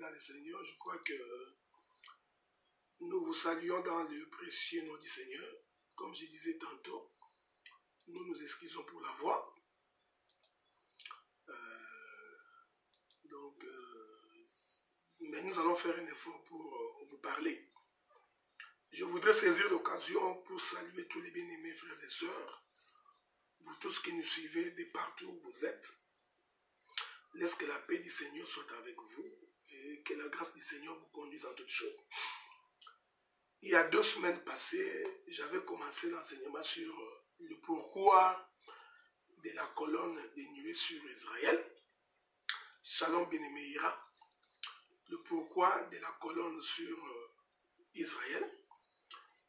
dans le Seigneur, je crois que nous vous saluons dans le précieux nom du Seigneur. Comme je disais tantôt, nous nous excusons pour la voix. Mais nous allons faire un effort pour vous parler. Je voudrais saisir l'occasion pour saluer tous les bien-aimés frères et sœurs, vous tous qui nous suivez de partout où vous êtes. Laisse que la paix du Seigneur soit avec vous et que la grâce du Seigneur vous conduise en toutes choses. Il y a 2 semaines passées, j'avais commencé l'enseignement sur le pourquoi de la colonne des nuées sur Israël. Shalom bien-aimé Ira. Le pourquoi de la colonne sur Israël.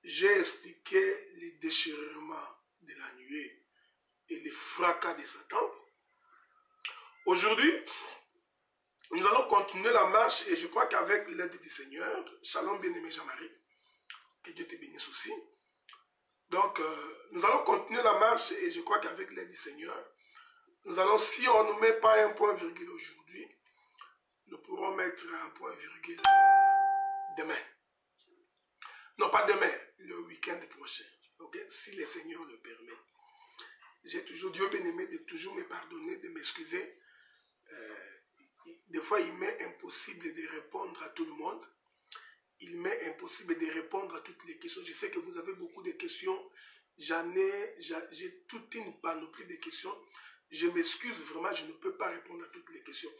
J'ai expliqué les déchirements de la nuée et les fracas de Satan. Aujourd'hui, nous allons continuer la marche et je crois qu'avec l'aide du Seigneur, Shalom bien-aimé Jean-Marie, que Dieu te bénisse aussi. Donc, nous allons continuer la marche et je crois qu'avec l'aide du Seigneur, nous allons, si on ne met pas un point virgule aujourd'hui, nous pourrons mettre un point virgule demain. Non, pas demain, le week-end prochain. Okay? Si le Seigneur le permet. J'ai toujours, Dieu bien-aimé, de toujours me pardonner, de m'excuser. Des fois, il m'est impossible de répondre à tout le monde. Il m'est impossible de répondre à toutes les questions. Je sais que vous avez beaucoup de questions. J'ai toute une panoplie de questions. Je m'excuse vraiment, je ne peux pas répondre à toutes les questions.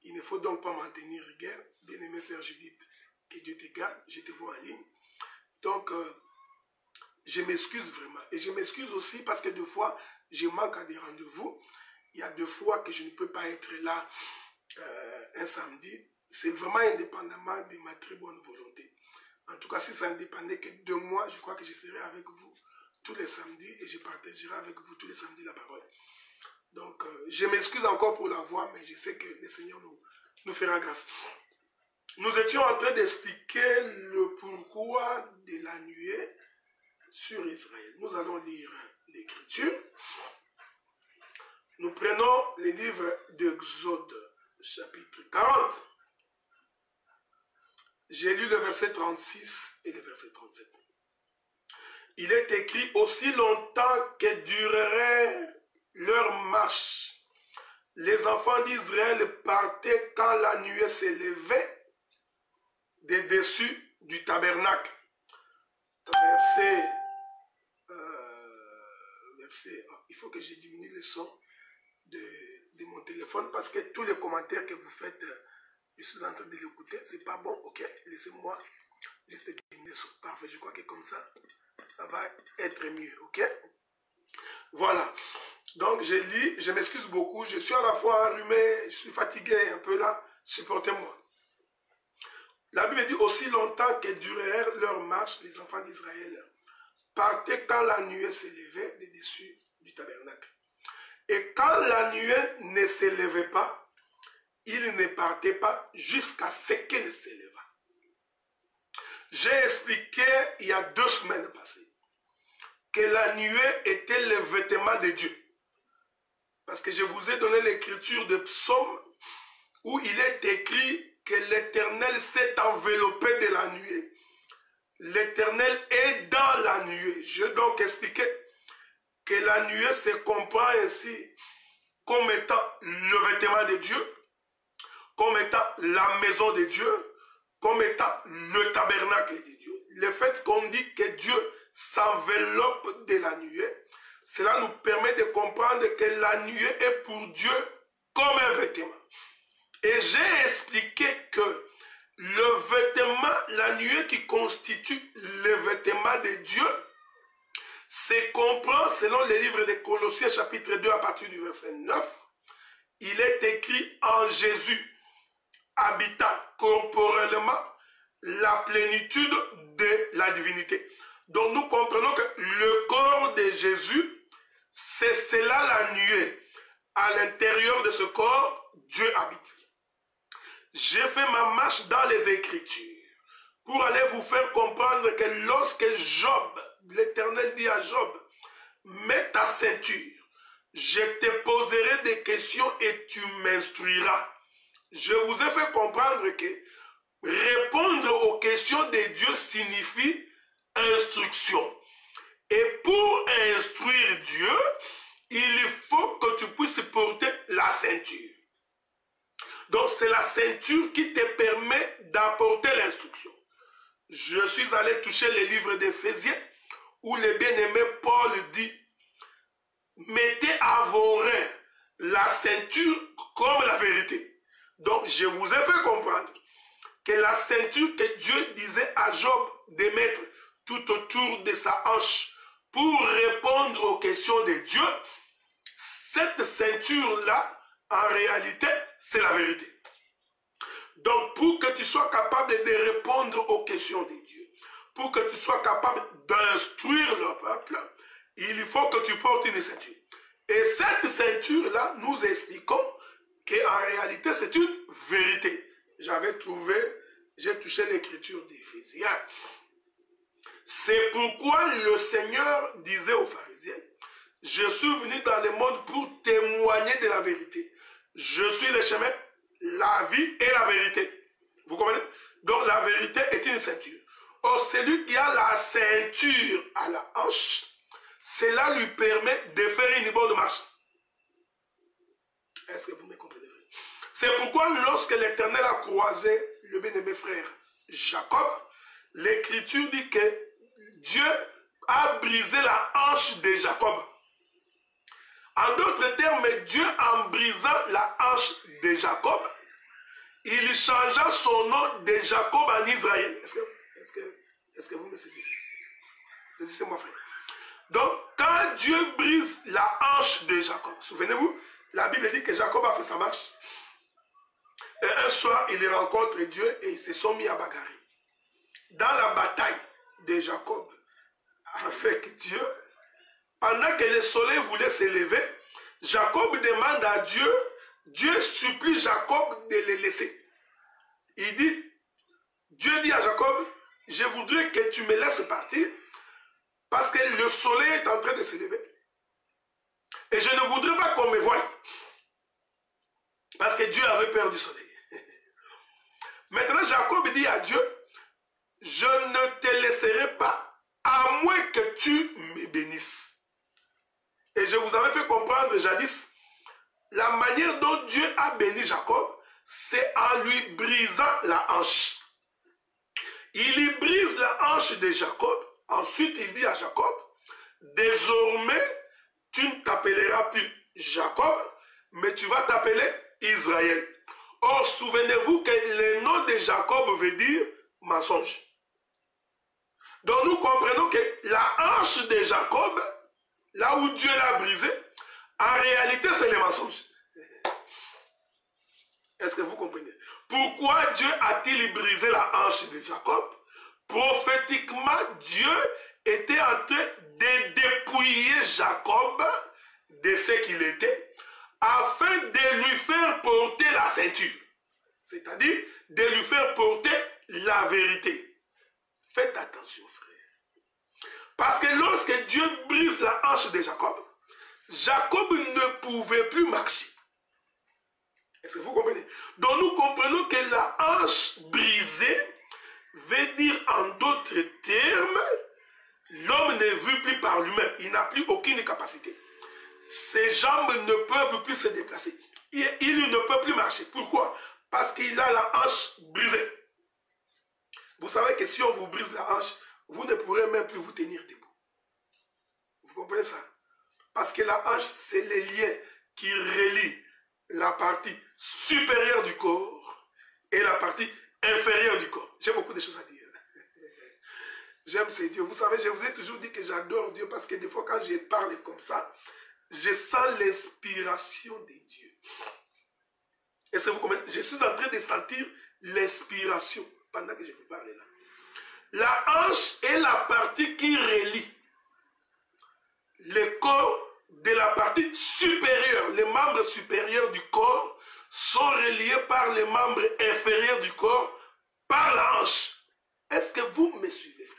Il ne faut donc pas m'en tenir rigueur. Bien-aimé Sœur Judith, que Dieu te garde, je te vois en ligne. Donc, je m'excuse vraiment. Et je m'excuse aussi parce que des fois, je manque à des rendez-vous. Il y a 2 fois que je ne peux pas être là un samedi. C'est vraiment indépendamment de ma très bonne volonté. En tout cas, si ça ne dépendait que de moi, je crois que je serai avec vous tous les samedis et je partagerai avec vous tous les samedis la parole. Donc, je m'excuse encore pour la voix, mais je sais que le Seigneur nous fera grâce. Nous étions en train d'expliquer le pourquoi de la nuée sur Israël. Nous allons lire l'Écriture. Nous prenons le livre d'Exode, chapitre 40. J'ai lu le verset 36 et le verset 37. Il est écrit, aussi longtemps que durerait leur marche, les enfants d'Israël partaient quand la nuée s'élevait des dessus du tabernacle. Il faut que je diminue le son de mon téléphone parce que tous les commentaires que vous faites, je suis en train de l'écouter, c'est pas bon, ok? Laissez-moi juste diminuer le son. Parfait, je crois que comme ça, ça va être mieux, ok? Voilà. Donc je lis, je m'excuse beaucoup, je suis à la fois enrhumé, je suis fatigué un peu là, supportez-moi. La Bible dit aussi longtemps que durèrent leur marche, les enfants d'Israël partaient quand la nuée s'élevait des dessus du tabernacle. Et quand la nuée ne s'élevait pas, ils ne partaient pas jusqu'à ce qu'elle s'éleva. J'ai expliqué il y a 2 semaines passées que la nuée était le vêtement de Dieu. Parce que je vous ai donné l'écriture de Psaume où il est écrit que l'Éternel s'est enveloppé de la nuée. L'Éternel est dans la nuée. Je vais donc expliquer que la nuée se comprend ainsi comme étant le vêtement de Dieu, comme étant la maison de Dieu, comme étant le tabernacle de Dieu. Le fait qu'on dit que Dieu s'enveloppe de la nuée, cela nous permet de comprendre que la nuée est pour Dieu comme un vêtement. Et j'ai expliqué que le vêtement, la nuée qui constitue le vêtement de Dieu, se comprend selon les livres de Colossiens chapitre 2 à partir du verset 9. Il est écrit en Jésus, habitant corporellement la plénitude de la divinité. Donc nous comprenons que le corps de Jésus, c'est cela la nuée. À l'intérieur de ce corps, Dieu habite. J'ai fait ma marche dans les Écritures pour aller vous faire comprendre que lorsque Job, l'Éternel dit à Job, mets ta ceinture, je te poserai des questions et tu m'instruiras. je vous ai fait comprendre que répondre aux questions de Dieu signifie instruction. Et pour instruire Dieu, il faut que tu puisses porter la ceinture. Donc c'est la ceinture qui te permet d'apporter l'instruction. Je suis allé toucher les livres d'Éphésiens où le bien-aimé Paul dit: mettez à vos reins la ceinture comme la vérité. Donc je vous ai fait comprendre que la ceinture que Dieu disait à Job de mettre tout autour de sa hanche pour répondre aux questions de Dieu, cette ceinture-là, en réalité, c'est la vérité. Donc, pour que tu sois capable de répondre aux questions de Dieu, pour que tu sois capable d'instruire le peuple, il faut que tu portes une ceinture. Et cette ceinture-là, nous expliquons qu'en réalité, c'est une vérité. J'ai touché l'écriture d'Éphésiens. C'est pourquoi le Seigneur disait aux pharisiens: je suis venu dans le monde pour témoigner de la vérité. Je suis le chemin, la vie et la vérité. Vous comprenez? Donc la vérité est une ceinture. Or, celui qui a la ceinture à la hanche, cela lui permet de faire une bonne marche. Est-ce que vous me comprenez? C'est pourquoi lorsque l'Éternel a croisé le bien-aimé frère Jacob, l'Écriture dit que Dieu a brisé la hanche de Jacob. En d'autres termes, Dieu, en brisant la hanche de Jacob, il changea son nom de Jacob en Israël. Est-ce que vous me saisissez? Saisissez-moi, frère. Donc, quand Dieu brise la hanche de Jacob, souvenez-vous, la Bible dit que Jacob a fait sa marche. Et un soir, il rencontre Dieu et ils se sont mis à bagarrer. Dans la bataille de Jacob avec Dieu, pendant que le soleil voulait se lever, Jacob demande à Dieu, Dieu supplie Jacob de le laisser. Il dit, Dieu dit à Jacob: je voudrais que tu me laisses partir parce que le soleil est en train de se lever. Et je ne voudrais pas qu'on me voie. Parce que Dieu avait peur du soleil. Maintenant, Jacob dit à Dieu: je ne te laisserai pas à moins que tu me bénisses. Et je vous avais fait comprendre jadis, la manière dont Dieu a béni Jacob, c'est en lui brisant la hanche. Il lui brise la hanche de Jacob. Ensuite, il dit à Jacob: désormais, tu ne t'appelleras plus Jacob, mais tu vas t'appeler Israël. Or, souvenez-vous que le nom de Jacob veut dire mensonge. Donc, nous comprenons que la hanche de Jacob, là où Dieu l'a brisé, en réalité, c'est le mensonge. Est-ce que vous comprenez? Pourquoi Dieu a-t-il brisé la hanche de Jacob? Prophétiquement, Dieu était en train de dépouiller Jacob de ce qu'il était, afin de lui faire porter la ceinture. C'est-à-dire de lui faire porter la vérité. Faites attention, frère. Parce que lorsque Dieu brise la hanche de Jacob, Jacob ne pouvait plus marcher. Est-ce que vous comprenez? Donc nous comprenons que la hanche brisée veut dire en d'autres termes, l'homme ne vit plus par lui-même. Il n'a plus aucune capacité. Ses jambes ne peuvent plus se déplacer. Il ne peut plus marcher. Pourquoi? Parce qu'il a la hanche brisée. Vous savez que si on vous brise la hanche, vous ne pourrez même plus vous tenir debout. Vous comprenez ça? Parce que la hanche, c'est le lien qui relie la partie supérieure du corps et la partie inférieure du corps. J'ai beaucoup de choses à dire. J'aime ces dieux. Vous savez, je vous ai toujours dit que j'adore Dieu parce que des fois, quand je parle comme ça, je sens l'inspiration de Dieu. Est-ce que vous comprenez? Je suis en train de sentir l'inspiration pendant que je vous parle là. La hanche est la partie qui relie le corps de la partie supérieure. Les membres supérieurs du corps sont reliés par les membres inférieurs du corps par la hanche. Est-ce que vous me suivez, frère?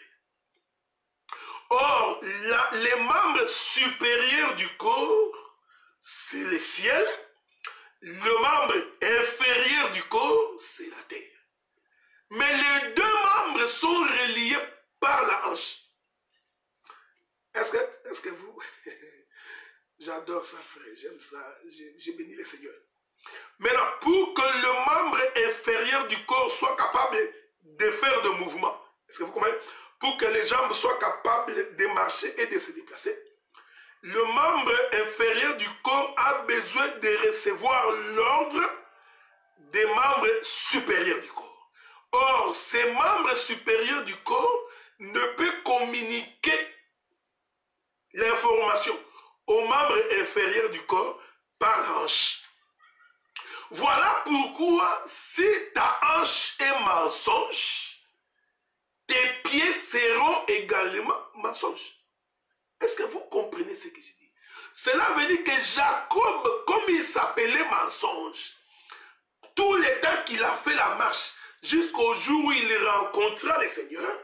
Or, les membres supérieurs du corps, c'est le ciel. Le membre inférieur du corps, c'est la terre. Mais les deux membres sont reliés par la hanche. Est-ce que vous... J'adore ça, frère. J'aime ça. J'ai béni le Seigneur. Maintenant, pour que le membre inférieur du corps soit capable de faire des mouvements, est-ce que vous comprenez? Pour que les jambes soient capables de marcher et de se déplacer, le membre inférieur du corps a besoin de recevoir l'ordre des membres supérieurs du corps. Or, ces membres supérieurs du corps ne peuvent communiquer l'information aux membres inférieurs du corps par la hanche. Voilà pourquoi si ta hanche est mensonge, tes pieds seront également mensonges. Est-ce que vous comprenez ce que je dis? Cela veut dire que Jacob, comme il s'appelait mensonge, tout le temps qu'il a fait la marche, jusqu'au jour où il rencontra le Seigneur,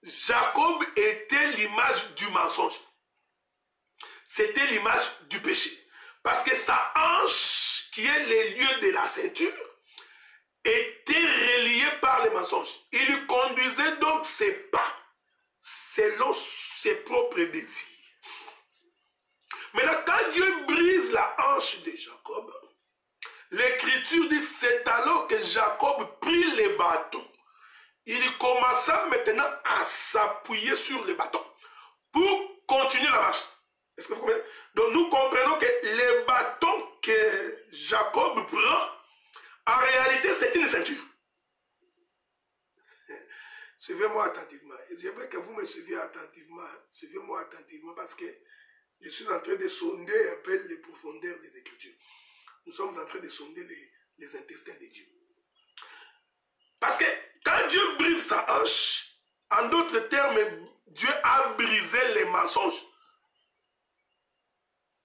Jacob était l'image du mensonge. C'était l'image du péché. Parce que sa hanche, qui est le lieu de la ceinture, était reliée par les mensonges. Il conduisait donc ses pas selon ses propres désirs. Maintenant, quand Dieu brise la hanche de Jacob, l'Écriture dit, c'est alors que Jacob prit les bâtons. Il commença maintenant à s'appuyer sur les bâtons pour continuer la marche. Est-ce que vous comprenez? Donc nous comprenons que les bâtons que Jacob prend, en réalité c'est une ceinture. Suivez-moi attentivement. Je veux que vous me suiviez attentivement. Suivez-moi attentivement parce que je suis en train de sonder un peu les profondeurs des Écritures. Nous sommes en train de sonder les intestins de Dieu. Parce que quand Dieu brise sa hanche, en d'autres termes, Dieu a brisé les mensonges.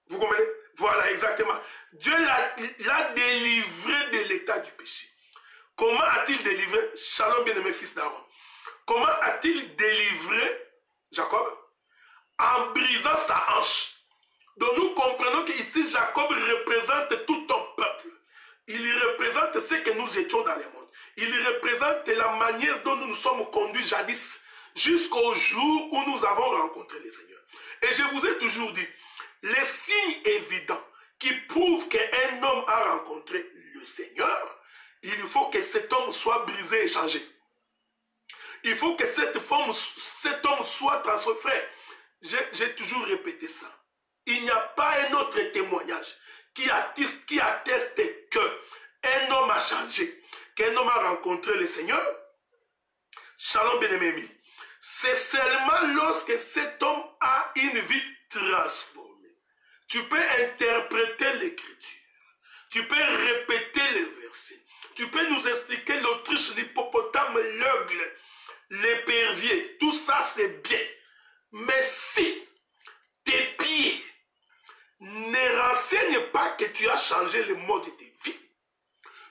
Vous comprenez? Voilà, exactement. Dieu l'a délivré de l'état du péché. Comment a-t-il délivré? Shalom, bien-aimé fils d'Aaron. Comment a-t-il délivré Jacob? En brisant sa hanche. Donc nous comprenons qu'ici Jacob représente tout un peuple. Il représente ce que nous étions dans le monde. Il représente la manière dont nous nous sommes conduits jadis, jusqu'au jour où nous avons rencontré le Seigneur. Et je vous ai toujours dit, les signes évidents qui prouvent qu'un homme a rencontré le Seigneur, il faut que cet homme soit brisé et changé. Il faut que cet homme soit transformé. Frère, j'ai toujours répété ça. Il n'y a pas un autre témoignage qui atteste qu'un homme a changé, qu'un homme a rencontré le Seigneur. Shalom bien-aimé. C'est seulement lorsque cet homme a une vie transformée. Tu peux interpréter l'Écriture. Tu peux répéter les versets. Tu peux nous expliquer l'autruche, l'hippopotame, l'aigle, l'épervier. Tout ça, c'est bien. Mais si tes pieds ne renseignent pas que tu as changé le mode de vie,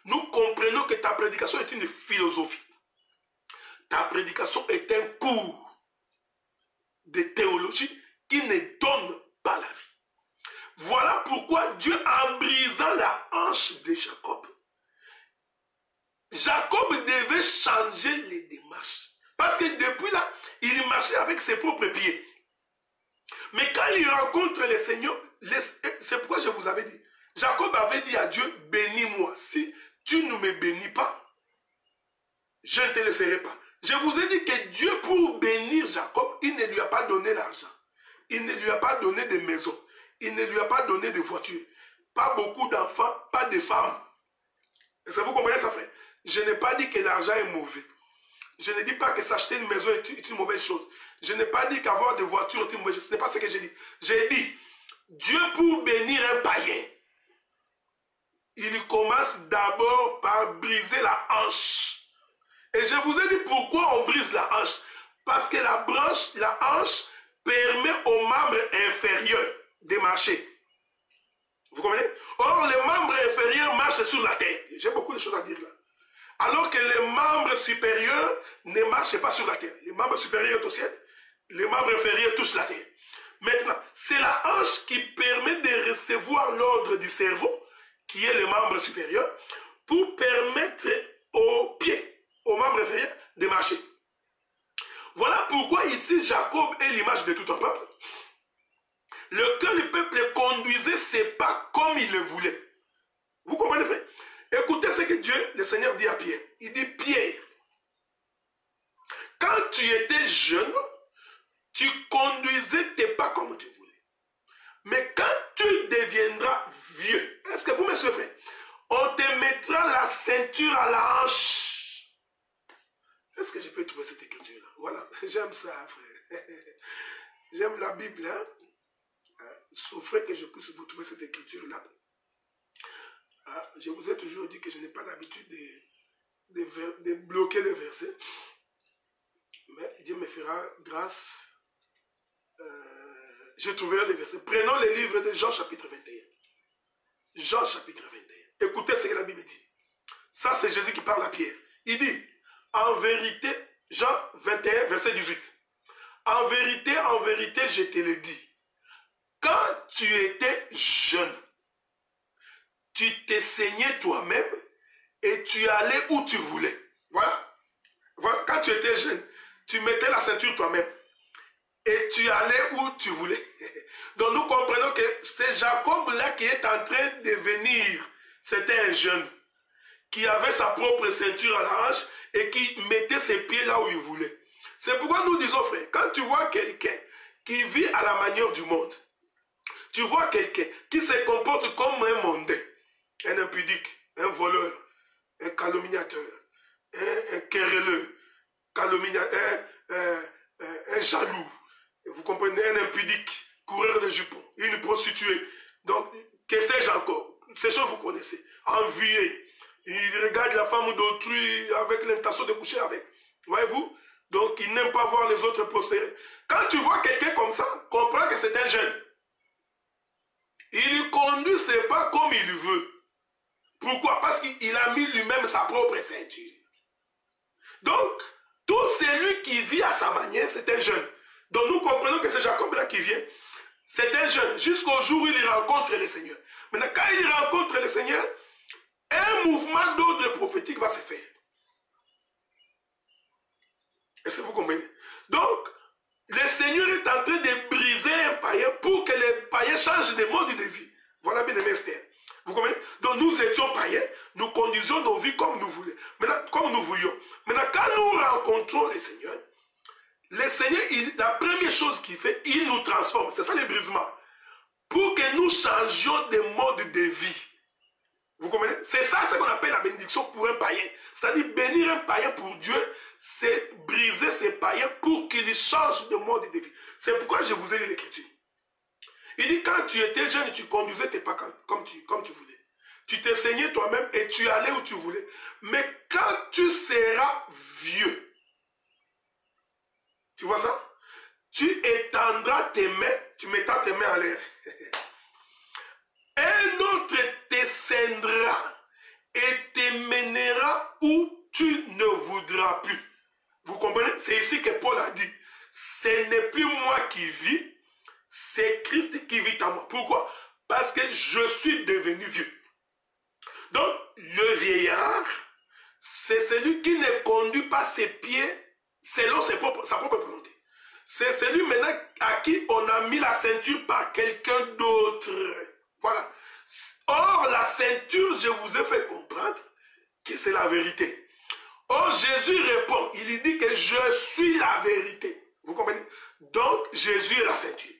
nous comprenons que ta prédication est une philosophie. Ta prédication est un cours de théologie qui ne donne pas la vie. Voilà pourquoi Dieu, en brisant la hanche de Jacob, Jacob devait changer les démarches. Parce que depuis là, il marchait avec ses propres pieds. Mais quand il rencontre le Seigneur, c'est pourquoi je vous avais dit, Jacob avait dit à Dieu, bénis-moi. Si tu ne me bénis pas, je ne te laisserai pas. Je vous ai dit que Dieu, pour bénir Jacob, il ne lui a pas donné l'argent. Il ne lui a pas donné de maison. Il ne lui a pas donné de voiture. Pas beaucoup d'enfants, pas de femmes. Est-ce que vous comprenez ça, frère? Je n'ai pas dit que l'argent est mauvais. Je ne dis pas que s'acheter une maison est une mauvaise chose. Je n'ai pas dit qu'avoir des voitures est une mauvaise chose. Ce n'est pas ce que j'ai dit. J'ai dit, Dieu pour bénir un païen, il commence d'abord par briser la hanche. Et je vous ai dit pourquoi on brise la hanche. Parce que la hanche permet aux membres inférieurs de marcher. Vous comprenez? Or, les membres inférieurs marchent sur la terre. J'ai beaucoup de choses à dire là. Alors que les membres supérieurs ne marchent pas sur la terre. Les membres supérieurs sont au ciel. Les membres inférieurs touchent la terre. Maintenant, c'est la hanche qui permet de recevoir l'ordre du cerveau, qui est le membre supérieur, pour permettre aux pieds, aux membres inférieurs, de marcher. Voilà pourquoi ici Jacob est l'image de tout un peuple. Lequel le peuple conduisait ses pas comme il le voulait. Vous comprenez, frère? Écoutez ce que Dieu, le Seigneur, dit à Pierre. Il dit, Pierre, quand tu étais jeune, tu conduisais tes pas comme tu voulais. Mais quand tu deviendras vieux, est-ce que vous me suivez? On te mettra la ceinture à la hanche. Est-ce que je peux trouver cette écriture-là? Voilà, j'aime ça, frère. J'aime la Bible, hein? Souffrez que je puisse vous trouver cette écriture-là. Je vous ai toujours dit que je n'ai pas l'habitude de bloquer les versets. Mais Dieu me fera grâce. Je trouverai les versets. Prenons les livres de Jean chapitre 21. Jean chapitre 21. Écoutez ce que la Bible dit. Ça, c'est Jésus qui parle à Pierre. Il dit, en vérité, Jean 21, verset 18. En vérité, je te le dis. Quand tu étais jeune, tu t'es saigné toi-même et tu allais où tu voulais. Voilà. Voilà. Quand tu étais jeune, tu mettais la ceinture toi-même et tu allais où tu voulais. Donc nous comprenons que c'est Jacob là qui est en train de venir. C'était un jeune qui avait sa propre ceinture à la hanche et qui mettait ses pieds là où il voulait. C'est pourquoi nous disons, frère, quand tu vois quelqu'un qui vit à la manière du monde, tu vois quelqu'un qui se comporte comme un mondain, un impudique, un voleur, un calomniateur, un querelleux, un jaloux, vous comprenez, un impudique, coureur de jupons, une prostituée, donc, que sais-je encore, ces choses vous connaissez, envié, il regarde la femme d'autrui avec l'intention de coucher avec, voyez-vous, donc il n'aime pas voir les autres prospérer. Quand tu vois quelqu'un comme ça, comprends que c'est un jeune. Il conduit ses pas comme il veut. Pourquoi? Parce qu'il a mis lui-même sa propre ceinture. Donc, tout celui qui vit à sa manière, c'est un jeune. Donc nous comprenons que c'est Jacob là qui vient. C'est un jeune, jusqu'au jour où il rencontre le Seigneur. Maintenant, quand il rencontre le Seigneur, un mouvement d'ordre prophétique va se faire. Est-ce que vous comprenez? Donc, le Seigneur est en train de briser un païen pour que les païens changent de mode de vie. Voilà bien aimé Esther. Vous comprenez? Donc nous étions païens, nous conduisions nos vies comme nous voulions. Maintenant, comme nous voulions. Maintenant, quand nous rencontrons le Seigneur, la première chose qu'il fait, il nous transforme. C'est ça le brisement. Pour que nous changions de mode de vie. Vous comprenez? C'est ça ce qu'on appelle la bénédiction pour un païen. C'est-à-dire bénir un païen pour Dieu, c'est briser ces païens pour qu'ils changent de mode de vie. C'est pourquoi je vous ai lu l'écriture. Il dit, quand tu étais jeune, tu conduisais tes pas comme tu voulais. Tu t'es saigné toi-même et tu allais où tu voulais. Mais quand tu seras vieux, tu vois ça? Tu étendras tes mains, tu mettras tes mains en l'air. Un autre te scindra et te mènera où tu ne voudras plus. Vous comprenez? C'est ici que Paul a dit, ce n'est plus moi qui vis, c'est Christ qui vit en moi. Pourquoi? Parce que je suis devenu vieux. Donc, le vieillard, c'est celui qui ne conduit pas ses pieds selon sa propre volonté. C'est celui maintenant à qui on a mis la ceinture par quelqu'un d'autre. Voilà. Or, la ceinture, je vous ai fait comprendre que c'est la vérité. Or, Jésus répond, il dit que je suis la vérité. Vous comprenez? Donc, Jésus est la ceinture.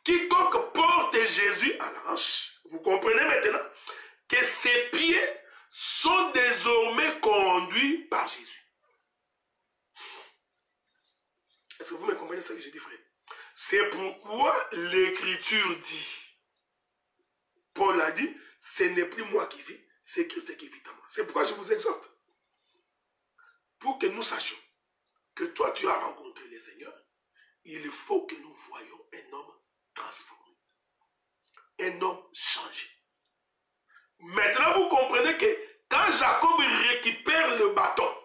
Quiconque porte Jésus à la hanche, vous comprenez maintenant que ses pieds sont désormais conduits par Jésus. Est-ce que vous me comprenez ce que j'ai dit, frère? C'est pourquoi l'Écriture dit, Paul a dit, ce n'est plus moi qui vis, c'est Christ qui vit en moi. C'est pourquoi je vous exhorte. Pour que nous sachions que toi tu as rencontré le Seigneur, il faut que nous voyions un homme transformé, un homme changé. Maintenant vous comprenez que quand Jacob récupère le bâton,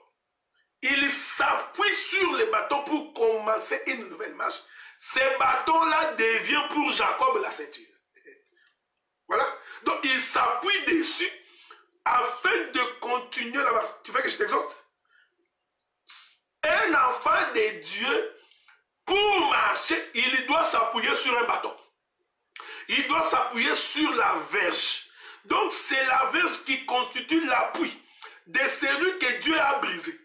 il s'appuie sur le bâton pour commencer une nouvelle marche. Ce bâton-là devient pour Jacob la ceinture. Voilà. Donc, il s'appuie dessus afin de continuer la marche. Tu veux que je t'exhorte? Un enfant de Dieu, pour marcher, il doit s'appuyer sur un bâton. Il doit s'appuyer sur la verge. Donc, c'est la verge qui constitue l'appui de celui que Dieu a brisé.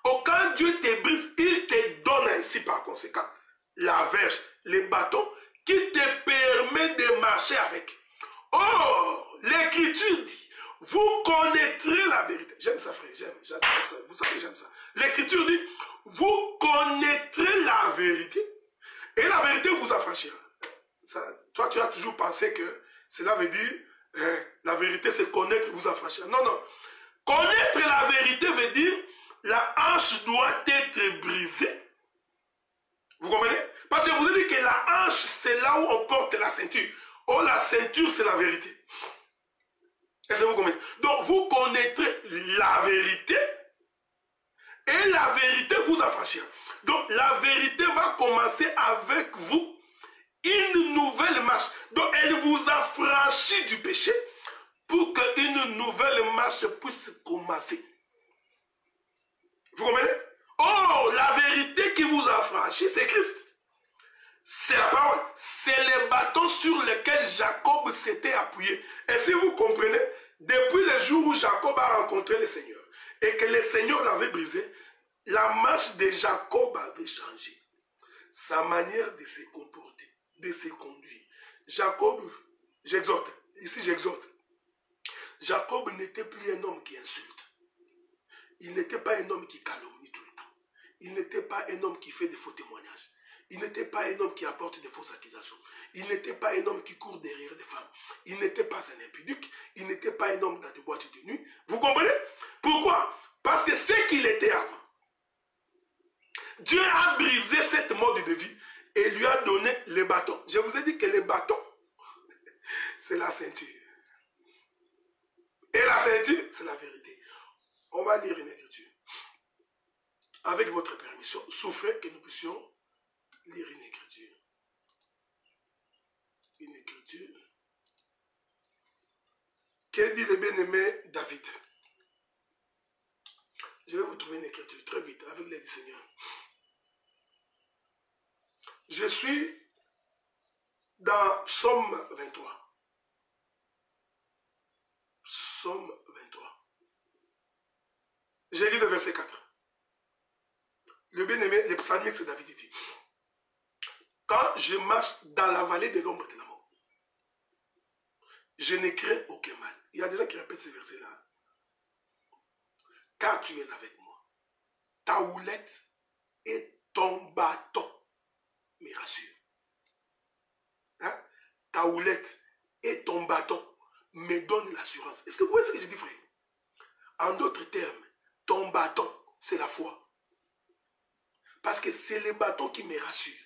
Quand Dieu te brise, il te donne ainsi par conséquent la verge, les bâtons qui te permet de marcher avec. Or, l'Écriture dit, vous connaîtrez la vérité. J'aime ça, frère, j'adore ça. Vous savez, j'aime ça. L'Écriture dit, vous connaîtrez la vérité et la vérité vous affranchira. Toi, tu as toujours pensé que cela veut dire, la vérité c'est connaître et vous affranchir. Non, non. Connaître la vérité veut dire, la hanche doit être brisée. Vous comprenez? Parce que je vous ai dit que la hanche, c'est là où on porte la ceinture. Oh, la ceinture, c'est la vérité. Est-ce que vous comprenez? Donc, vous connaîtrez la vérité et la vérité vous affranchira. Donc, la vérité va commencer avec vous une nouvelle marche. Donc, elle vous affranchit du péché pour qu'une nouvelle marche puisse commencer. Vous comprenez? Oh, la vérité qui vous affranchit, c'est Christ. C'est la parole. C'est les bâtons sur lesquels Jacob s'était appuyé. Et si vous comprenez, depuis le jour où Jacob a rencontré le Seigneur et que le Seigneur l'avait brisé, la marche de Jacob avait changé. Sa manière de se comporter, de se conduire. Jacob, j'exhorte, ici j'exhorte. Jacob n'était plus un homme qui insulte. Il n'était pas un homme qui calomnie tout le temps. Il n'était pas un homme qui fait des faux témoignages. Il n'était pas un homme qui apporte des fausses accusations. Il n'était pas un homme qui court derrière des femmes. Il n'était pas un impudique. Il n'était pas un homme dans des boîtes de nuit. Vous comprenez? Pourquoi? Parce que ce qu'il était avant, Dieu a brisé cette mode de vie et lui a donné les bâtons. Je vous ai dit que les bâtons, c'est la ceinture. Et la ceinture, c'est la vérité. On va lire une écriture. Avec votre permission, souffrez que nous puissions lire une écriture. Une écriture. Qu'est-ce dit le bien-aimé David? Je vais vous trouver une écriture très vite avec l'aide du Seigneur. Je suis dans Psaume 23. Psaume 23. J'ai lu le verset 4. Le bien-aimé, le psalmiste David dit, quand je marche dans la vallée de l'ombre de la mort, je ne crains aucun mal. Il y a des gens qui répètent ces versets-là. Car tu es avec moi. Ta houlette et ton bâton me rassurent. Hein? Ta houlette et ton bâton me donnent l'assurance. Est-ce que vous voyez ce que je dis, frère? En d'autres termes, ton bâton, c'est la foi. Parce que c'est le bâton qui me rassure.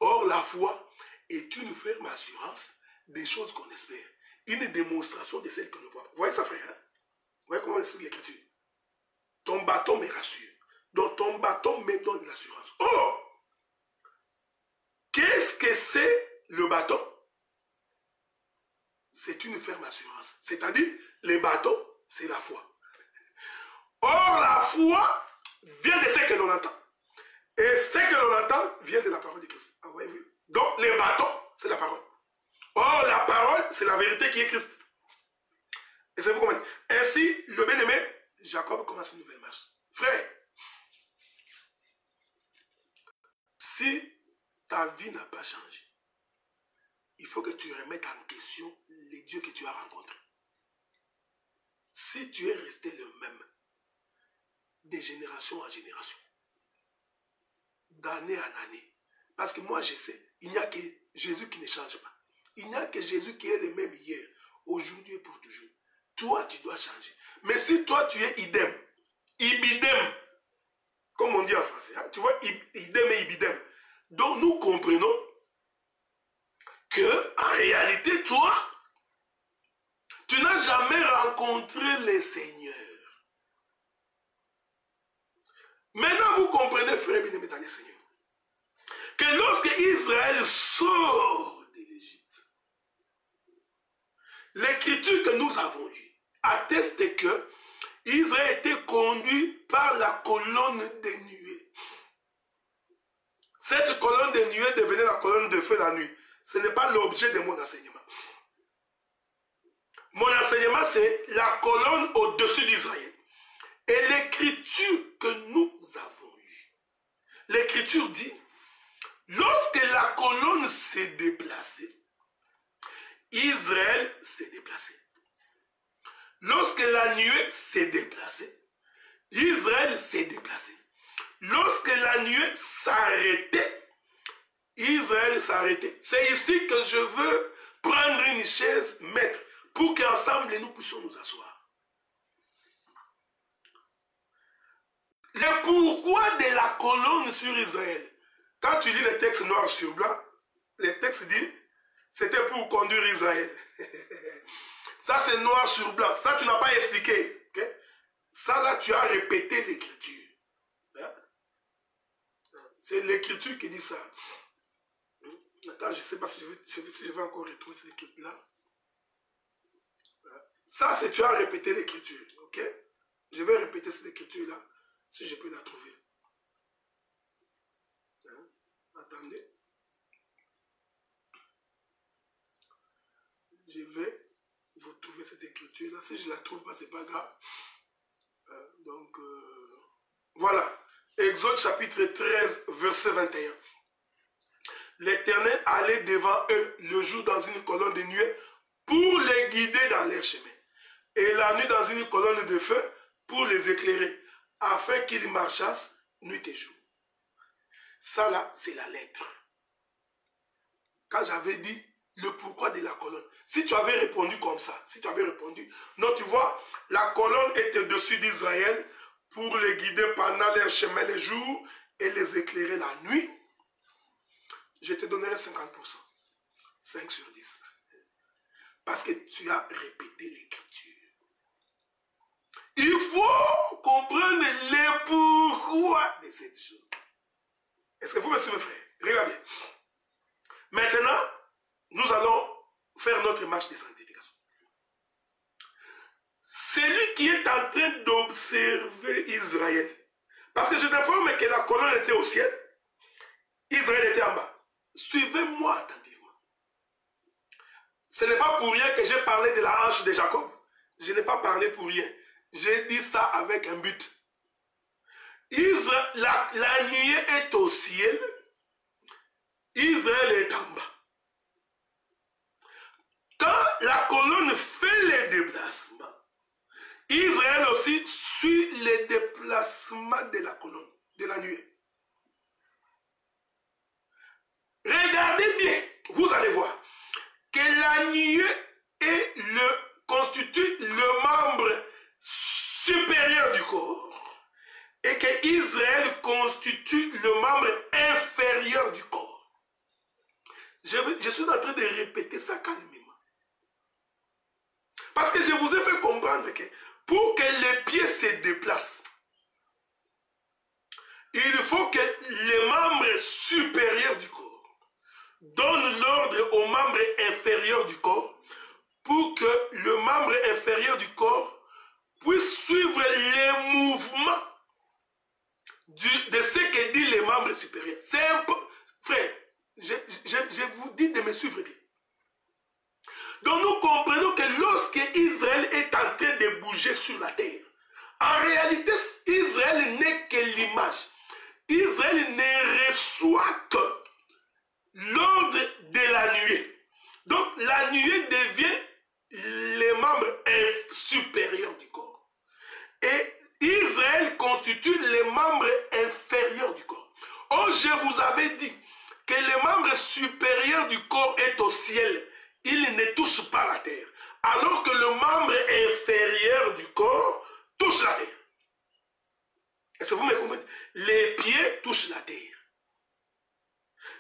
Or, la foi est une ferme assurance des choses qu'on espère. Une démonstration de celles qu'on ne voit pas. Vous voyez ça, frère? Hein? Vous voyez comment on explique l'écriture? Ton bâton me rassure. Donc, ton bâton me donne l'assurance. Or, qu'est-ce que c'est le bâton? C'est une ferme assurance. C'est-à-dire, le bâton, c'est la foi. Or, la foi vient de ce que l'on entend. Et ce que l'on entend vient de la parole de Christ. Ah, ouais, oui. Donc, les bâtons, c'est la parole. Or, la parole, c'est la vérité qui est Christ. Et c'est vous comprenez. Ainsi, le bien-aimé, Jacob commence une nouvelle marche. Frère, si ta vie n'a pas changé, il faut que tu remettes en question les dieux que tu as rencontrés. Si tu es resté le même, de génération en génération, d'année en année, parce que moi je sais, il n'y a que Jésus qui ne change pas. Il n'y a que Jésus qui est le même hier, aujourd'hui et pour toujours. Toi, tu dois changer. Mais si toi, tu es idem, ibidem, comme on dit en français, hein, tu vois, idem et ibidem. Donc, nous comprenons que, en réalité, toi, tu n'as jamais rencontré le Seigneur. Maintenant, vous comprenez, frère bien-aimé dans le Seigneur, que lorsque Israël sort de l'Égypte, L'écriture que nous avons lue atteste que Israël était conduit par la colonne des nuées. Cette colonne des nuées devenait la colonne de feu la nuit. Ce n'est pas l'objet de mon enseignement. Mon enseignement, c'est la colonne au-dessus d'Israël. Et l'écriture que nous avons lue. L'écriture dit, lorsque la colonne s'est déplacée, Israël s'est déplacé. Lorsque la nuée s'est déplacée, Israël s'est déplacé. Lorsque la nuée s'arrêtait, Israël s'arrêtait. C'est ici que je veux prendre une chaise, maître, pour qu'ensemble nous puissions nous asseoir. Le pourquoi de la colonne sur Israël. Quand tu lis les textes noirs sur blanc, les textes disent c'était pour conduire Israël. Ça, c'est noir sur blanc. Ça, tu n'as pas expliqué. Okay? Ça, là, tu as répété l'écriture. Hein? C'est l'écriture qui dit ça. Attends, je ne sais pas si je vais encore retrouver cette écriture-là. Ça, c'est tu as répété l'écriture. Ok? Je vais répéter cette écriture-là, si je peux la trouver. Hein? Attendez. Je vais vous trouver cette écriture-là. Si je ne la trouve pas, ce n'est pas grave. Voilà. Exode chapitre 13, verset 21. L'Éternel allait devant eux le jour dans une colonne de nuée pour les guider dans leur chemin. Et la nuit dans une colonne de feu pour les éclairer, afin qu'ils marchassent nuit et jour. Ça là, c'est la lettre. Quand j'avais dit le pourquoi de la colonne. Si tu avais répondu comme ça, si tu avais répondu, non, tu vois, la colonne était au-dessus d'Israël pour les guider pendant leur chemin les jours et les éclairer la nuit, je te donnerai 50%. 5 sur 10. Parce que tu as répété l'écriture. Il faut comprendre le pourquoi de cette chose. Est-ce que vous me suivez, frère? Regardez. Maintenant, nous allons faire notre marche de sanctification. Celui qui est en train d'observer Israël, parce que je t'informe que la colonne était au ciel, Israël était en bas. Suivez-moi attentivement. Ce n'est pas pour rien que j'ai parlé de la hanche de Jacob. Je n'ai pas parlé pour rien. J'ai dit ça avec un but. La nuée est au ciel. Israël est en bas. Quand la colonne fait les déplacements, Israël aussi suit les déplacements de la colonne, de la nuée. Regardez bien, vous allez voir que la nuée constitue le membre supérieur du corps et que Israël constitue le membre inférieur du corps. Je suis en train de répéter ça calmement. Parce que je vous ai fait comprendre que pour que les pieds se déplacent, il faut que les membres supérieurs du corps donnent l'ordre aux membres inférieurs du corps pour que le membre inférieur du corps puisse suivre les mouvements de ce que dit les membres supérieurs. C'est un peu... Frère, je vous dis de me suivre bien. Donc nous comprenons que lorsque Israël est en train de bouger sur la terre, en réalité, Israël n'est que l'image. Israël ne reçoit que l'ordre de la nuée. Donc la nuée devient les membres supérieurs du corps. Et Israël constitue les membres inférieurs du corps. Or, je vous avais dit que les membres supérieurs du corps est au ciel. Il ne touche pas la terre. Alors que le membre inférieur du corps touche la terre. Est-ce que vous me comprenez? Les pieds touchent la terre.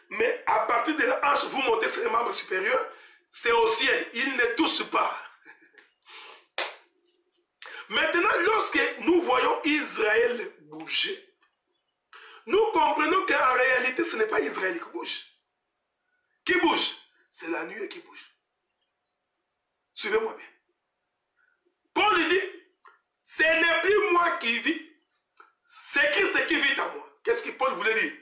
Mais à partir de la hanche, vous montez sur les membres supérieurs, c'est au ciel. Il ne touche pas. Maintenant, lorsque nous voyons Israël bouger, nous comprenons qu'en réalité, ce n'est pas Israël qui bouge. Qui bouge? C'est la nuée qui bouge. Suivez-moi bien. Paul dit, ce n'est plus moi qui vis, c'est Christ qui vit en moi. Qu'est-ce que Paul voulait dire?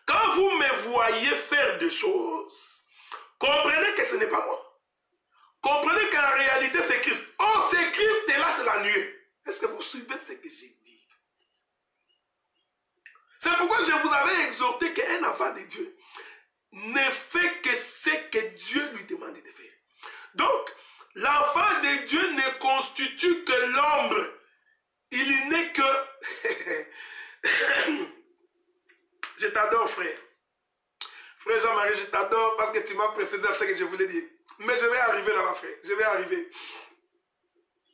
Quand vous me voyez faire des choses, comprenez que ce n'est pas moi. Comprenez qu'en réalité c'est Christ. Oh, c'est Christ et là c'est la nuée. Est-ce que vous suivez ce que j'ai dit? C'est pourquoi je vous avais exhorté qu'un enfant de Dieu ne fait que ce que Dieu lui demande de faire. Donc, l'enfant de Dieu ne constitue que l'ombre. Il n'est que... Je t'adore, frère. Frère Jean-Marie, je t'adore parce que tu m'as précédé à ce que je voulais dire. Mais je vais arriver là-bas, frère. Je vais arriver.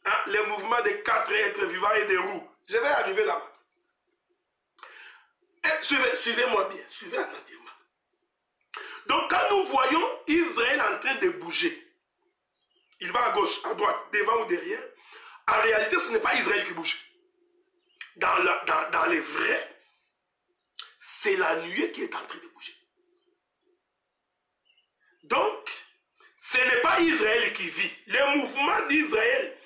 Hein? Les mouvements des 4 êtres vivants et des roues. Je vais arriver là-bas. Suivez-moi bien. Suivez attentivement. Donc, quand nous voyons Israël en train de bouger, il va à gauche, à droite, devant ou derrière, en réalité, ce n'est pas Israël qui bouge. Dans les vrais, c'est la nuée qui est en train de bouger. Donc, ce n'est pas Israël qui vit. Le mouvement d'Israël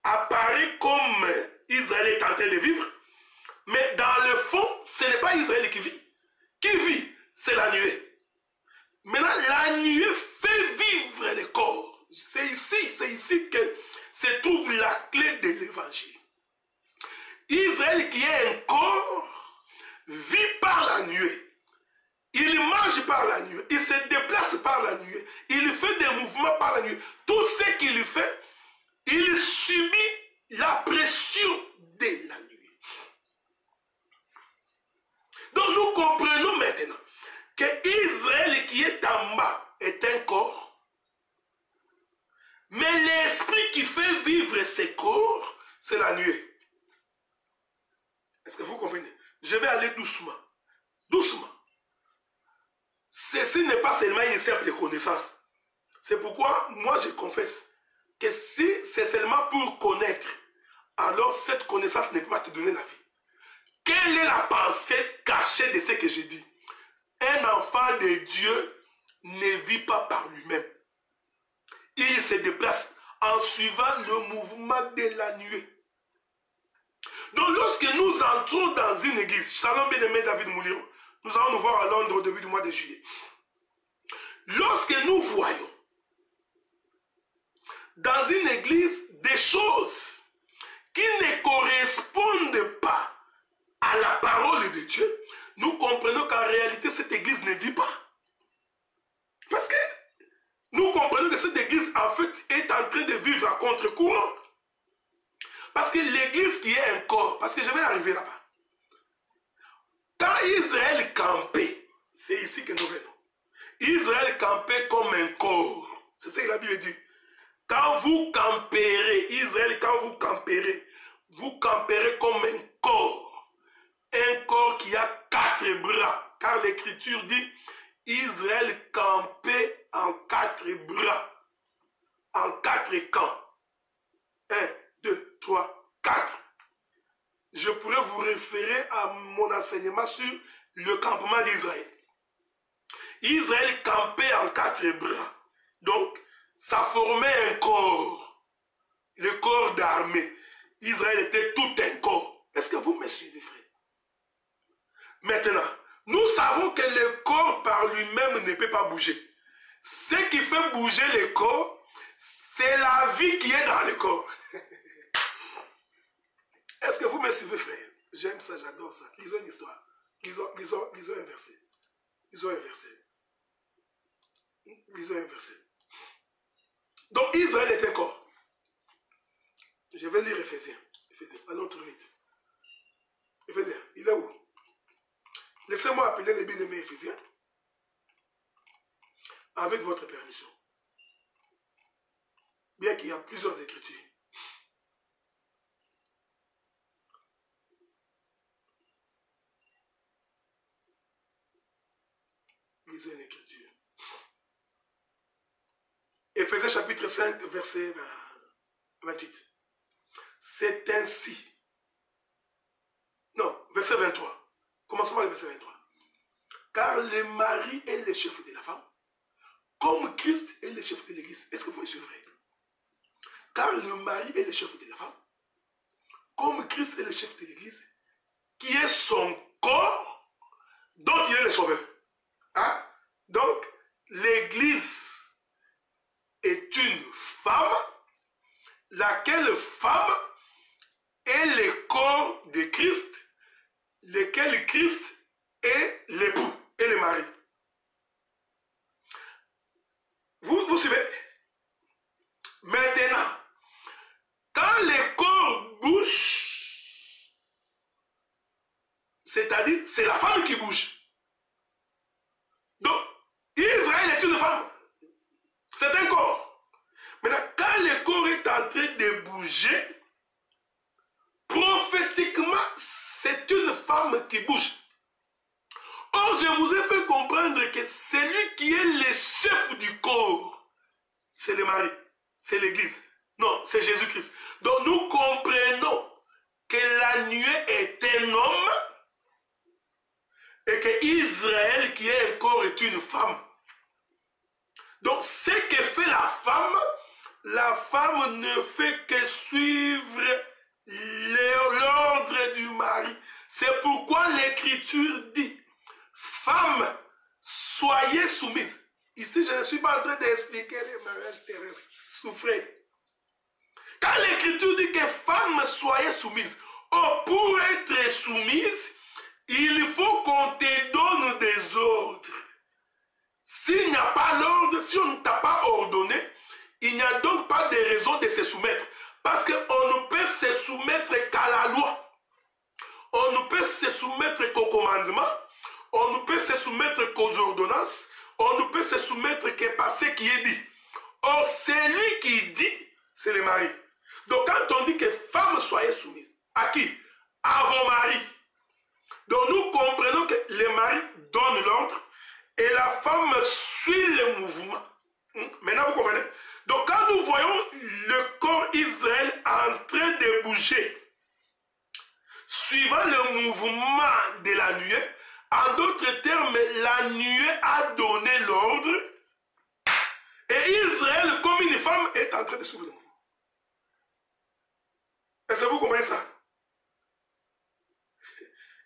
apparaît comme Israël est en train de vivre, mais dans le fond, ce n'est pas Israël qui vit. Qui vit? C'est la nuée. Maintenant, la nuée fait vivre le corps. C'est ici que se trouve la clé de l'évangile. Israël qui est un corps vit par la nuée. Il mange par la nuée. Il se déplace par la nuée. Il fait des mouvements par la nuée. Tout ce qu'il fait, il subit la pression de la nuée. Donc nous comprenons maintenant que Israël qui est en bas est un corps. Mais l'esprit qui fait vivre ces corps, c'est la nuée. Est-ce que vous comprenez? Je vais aller doucement. Doucement. Ceci n'est pas seulement une simple connaissance. C'est pourquoi moi je confesse que si c'est seulement pour connaître, alors cette connaissance ne peut pas te donner la vie. Quelle est la pensée cachée de ce que j'ai dit? Un enfant de Dieu ne vit pas par lui-même. Il se déplace en suivant le mouvement de la nuée. Donc lorsque nous entrons dans une église, Shalom bien-aimé David Mouliro, nous allons nous voir à Londres au début du mois de juillet. Lorsque nous voyons dans une église des choses qui ne correspondent pas à la parole de Dieu, nous comprenons qu'en réalité cette église ne vit pas. Parce que nous comprenons que cette église en fait est en train de vivre à contre-courant. Parce que l'église qui est un corps, parce que je vais arriver là-bas. Quand Israël campait, c'est ici que nous venons. Israël campait comme un corps. C'est ce que la Bible dit. Quand vous camperez, Israël, quand vous camperez comme un corps. Un corps qui a 4 bras. Car l'écriture dit, Israël campait en 4 bras. En 4 camps. 1, 2, 3, 4. Je pourrais vous référer à mon enseignement sur le campement d'Israël. Israël campait en 4 bras. Donc, ça formait un corps. Le corps d'armée. Israël était tout un corps. Est-ce que vous me suivez, frère? Maintenant, nous savons que le corps par lui-même ne peut pas bouger. Ce qui fait bouger le corps, c'est la vie qui est dans le corps. Est-ce que vous me suivez, frère? J'aime ça, j'adore ça. Lisons une histoire. Lisons un verset. Lisons un verset. Lisons un verset. Donc Israël est un corps. Je vais lire Éphésiens. Éphésiens, allons trop vite. Éphésiens, il est où? Laissez-moi appeler les bien-aimés Éphésiens. Avec votre permission. Bien qu'il y a plusieurs écritures. Lisons une écriture. Éphésiens chapitre 5, verset 28. C'est ainsi. Non, verset 23. Commençons par le verset 23. Car le mari est le chef de la femme, comme Christ est le chef de l'église. Est-ce que vous me suivez? car le mari est le chef de la femme, comme Christ est le chef de l'église, qui est son corps, dont il est le sauveur. Hein? Donc, l'église est une femme, laquelle femme est le corps de Christ, lequel Christ est l'époux et le mari. Vous suivez? Maintenant, quand le corps bouge, c'est-à-dire c'est la femme qui bouge. Donc, Israël est une femme. C'est un corps. Maintenant, quand le corps est en train de bouger, prophétiquement, c'est une femme qui bouge. Or, je vous ai fait comprendre que celui qui est le chef du corps, c'est le mari, c'est l'église. Non, c'est Jésus-Christ. Donc, nous comprenons que la nuée est un homme et que Israël, qui est un corps, est une femme. Donc, ce que fait la femme ne fait que suivre l'ordre du mari. C'est pourquoi l'Écriture dit, femme, soyez soumise. Ici, je ne suis pas en train d'expliquer les mariages terrestres. Souffrez. Quand l'Écriture dit que femme, soyez soumise, oh, pour être soumise, il faut qu'on te donne des ordres. S'il n'y a pas l'ordre, si on ne t'a pas ordonné, il n'y a donc pas de raison de se soumettre. Parce qu'on ne peut se soumettre qu'à la loi. On ne peut se soumettre qu'au commandement. On ne peut se soumettre qu'aux ordonnances. On ne peut se soumettre que par ce qui est dit. Or, celui qui dit, c'est le mari. Donc, quand on dit que femmes soyez soumises, à qui? À vos maris. Donc, nous comprenons que le mari donne l'ordre et la femme suit le mouvement. Maintenant, vous comprenez? Donc, quand nous voyons le corps Israël en train de bouger, suivant le mouvement de la nuée, en d'autres termes, la nuée a donné l'ordre et Israël, comme une femme, est en train de suivre le mouvement. Est-ce que vous comprenez ça?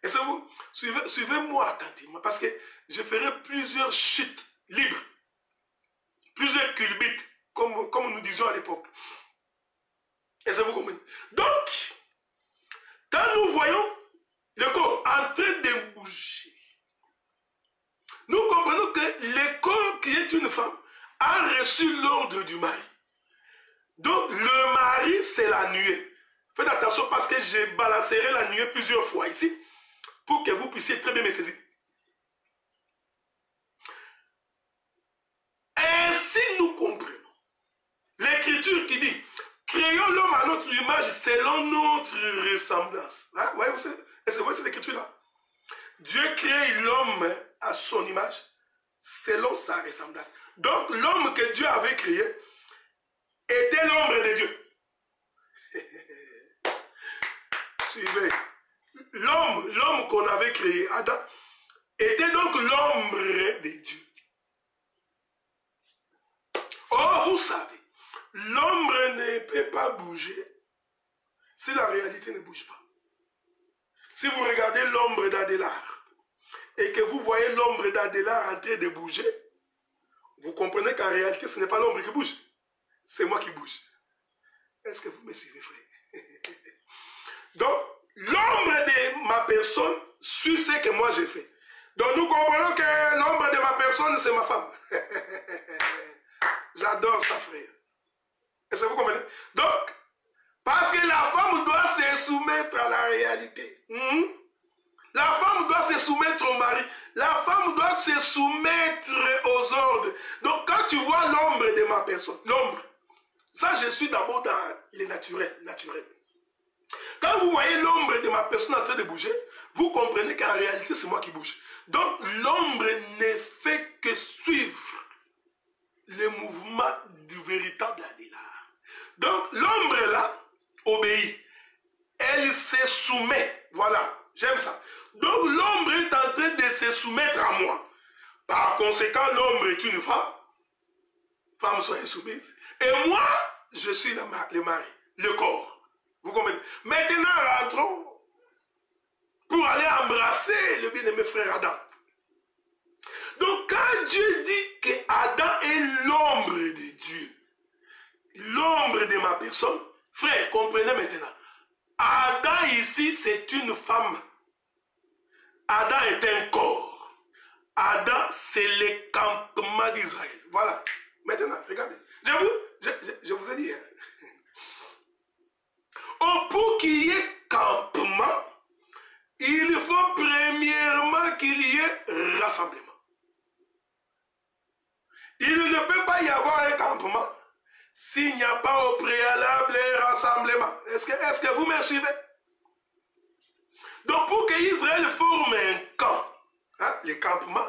Est-ce que vous suivez-moi attentivement, parce que je ferai plusieurs chutes libres, plusieurs culbutes, comme nous disions à l'époque. Est-ce que vous comprenez? Donc, quand nous voyons le corps en train de bouger, nous comprenons que le corps qui est une femme a reçu l'ordre du mari. Donc, le mari, c'est la nuée. Faites attention parce que je balancerai la nuée plusieurs fois ici pour que vous puissiez très bien me saisir. Ainsi, nous comprenons l'Écriture qui dit créons l'homme à notre image selon notre ressemblance. Hein? Ouais, vous voyez cette écriture-là? Dieu crée l'homme à son image selon sa ressemblance. Donc, l'homme que Dieu avait créé était l'ombre de Dieu. Suivez. L'homme qu'on avait créé, Adam, était donc l'ombre de Dieu. Or, vous savez, l'ombre ne peut pas bouger si la réalité ne bouge pas. Si vous regardez l'ombre d'Adélard et que vous voyez l'ombre d'Adélard en train de bouger, vous comprenez qu'en réalité, ce n'est pas l'ombre qui bouge, c'est moi qui bouge. Est-ce que vous me suivez, frère? Donc, l'ombre de ma personne suit ce que moi j'ai fait. Donc, nous comprenons que l'ombre de ma personne, c'est ma femme. J'adore ça, frère. Est-ce que vous comprenez? Donc, parce que la femme doit se soumettre à la réalité. La femme doit se soumettre au mari. La femme doit se soumettre aux ordres. Donc, quand tu vois l'ombre de ma personne, l'ombre, ça, je suis d'abord dans le naturel. Quand vous voyez l'ombre de ma personne en train de bouger, vous comprenez qu'en réalité, c'est moi qui bouge. Donc, l'ombre ne fait que suivre le mouvement du véritable Adélard. Donc, l'ombre là obéit. Elle se soumet. Voilà, j'aime ça. Donc, l'ombre est en train de se soumettre à moi. Par conséquent, l'ombre est une femme. Femme, soyez soumise. Et moi, je suis le mari, le corps. Vous comprenez? Maintenant, rentrons pour aller embrasser le bien-aimé frère Adam. Donc, quand Dieu dit que Adam est l'ombre de Dieu, l'ombre de ma personne, frère, comprenez maintenant. Adam ici, c'est une femme. Adam est un corps. Adam, c'est le campement d'Israël. Voilà. Maintenant, regardez. Je vous ai dit. Hein. Oh, pour qu'il y ait campement, il faut premièrement qu'il y ait rassemblement. Il ne peut pas y avoir un campement s'il n'y a pas au préalable un rassemblement. Est-ce que vous me suivez? Donc pour que Israël forme un camp, hein, le campement,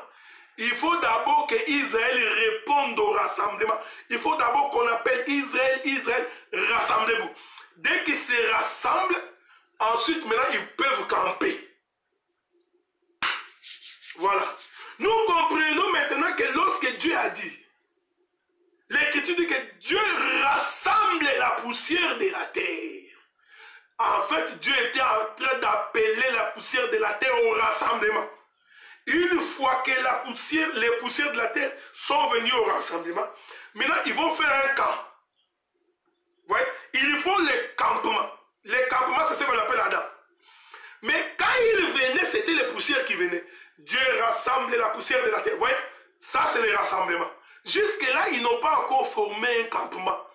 il faut d'abord que Israël réponde au rassemblement. Il faut d'abord qu'on appelle Israël, rassemblez-vous. Dès qu'ils se rassemblent, ensuite maintenant ils peuvent camper. Voilà. Nous comprenons maintenant que lorsque Dieu a dit, l'Écriture dit que Dieu rassemble la poussière de la terre. En fait, Dieu était en train d'appeler la poussière de la terre au rassemblement. Une fois que les poussières de la terre sont venues au rassemblement, maintenant ils vont faire un camp. Vous voyez? Il faut le campement. Le campement, c'est ce qu'on appelle Adam. Mais quand ils venaient, c'était les poussières qui venaient. Dieu rassemble la poussière de la terre. Vous voyez? Ça, c'est le rassemblement. Jusque-là, ils n'ont pas encore formé un campement.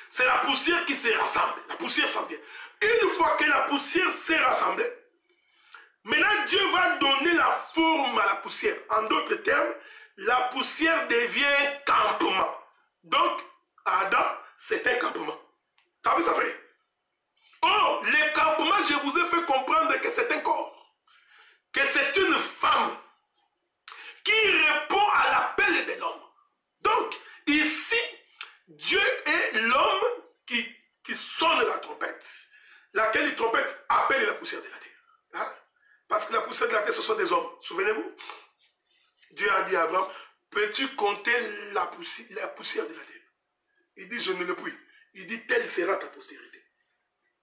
C'est la poussière qui se rassemble. La poussière s'en vient. Une fois que la poussière s'est rassemblée, maintenant Dieu va donner la forme à la poussière. En d'autres termes, la poussière devient un campement. Donc, Adam, c'est un campement. T'as vu ça, frère? Oh, le campement, je vous ai fait comprendre que c'est un corps. Que c'est une femme qui répond à l'appel de l'homme. Donc, ici, Dieu est l'homme qui sonne la trompette, laquelle trompette appelle la poussière de la terre. Hein? Parce que la poussière de la terre, ce sont des hommes. Souvenez-vous, Dieu a dit à Abraham, peux-tu compter la poussière de la terre? Il dit, je ne le puis. Il dit, telle sera ta postérité.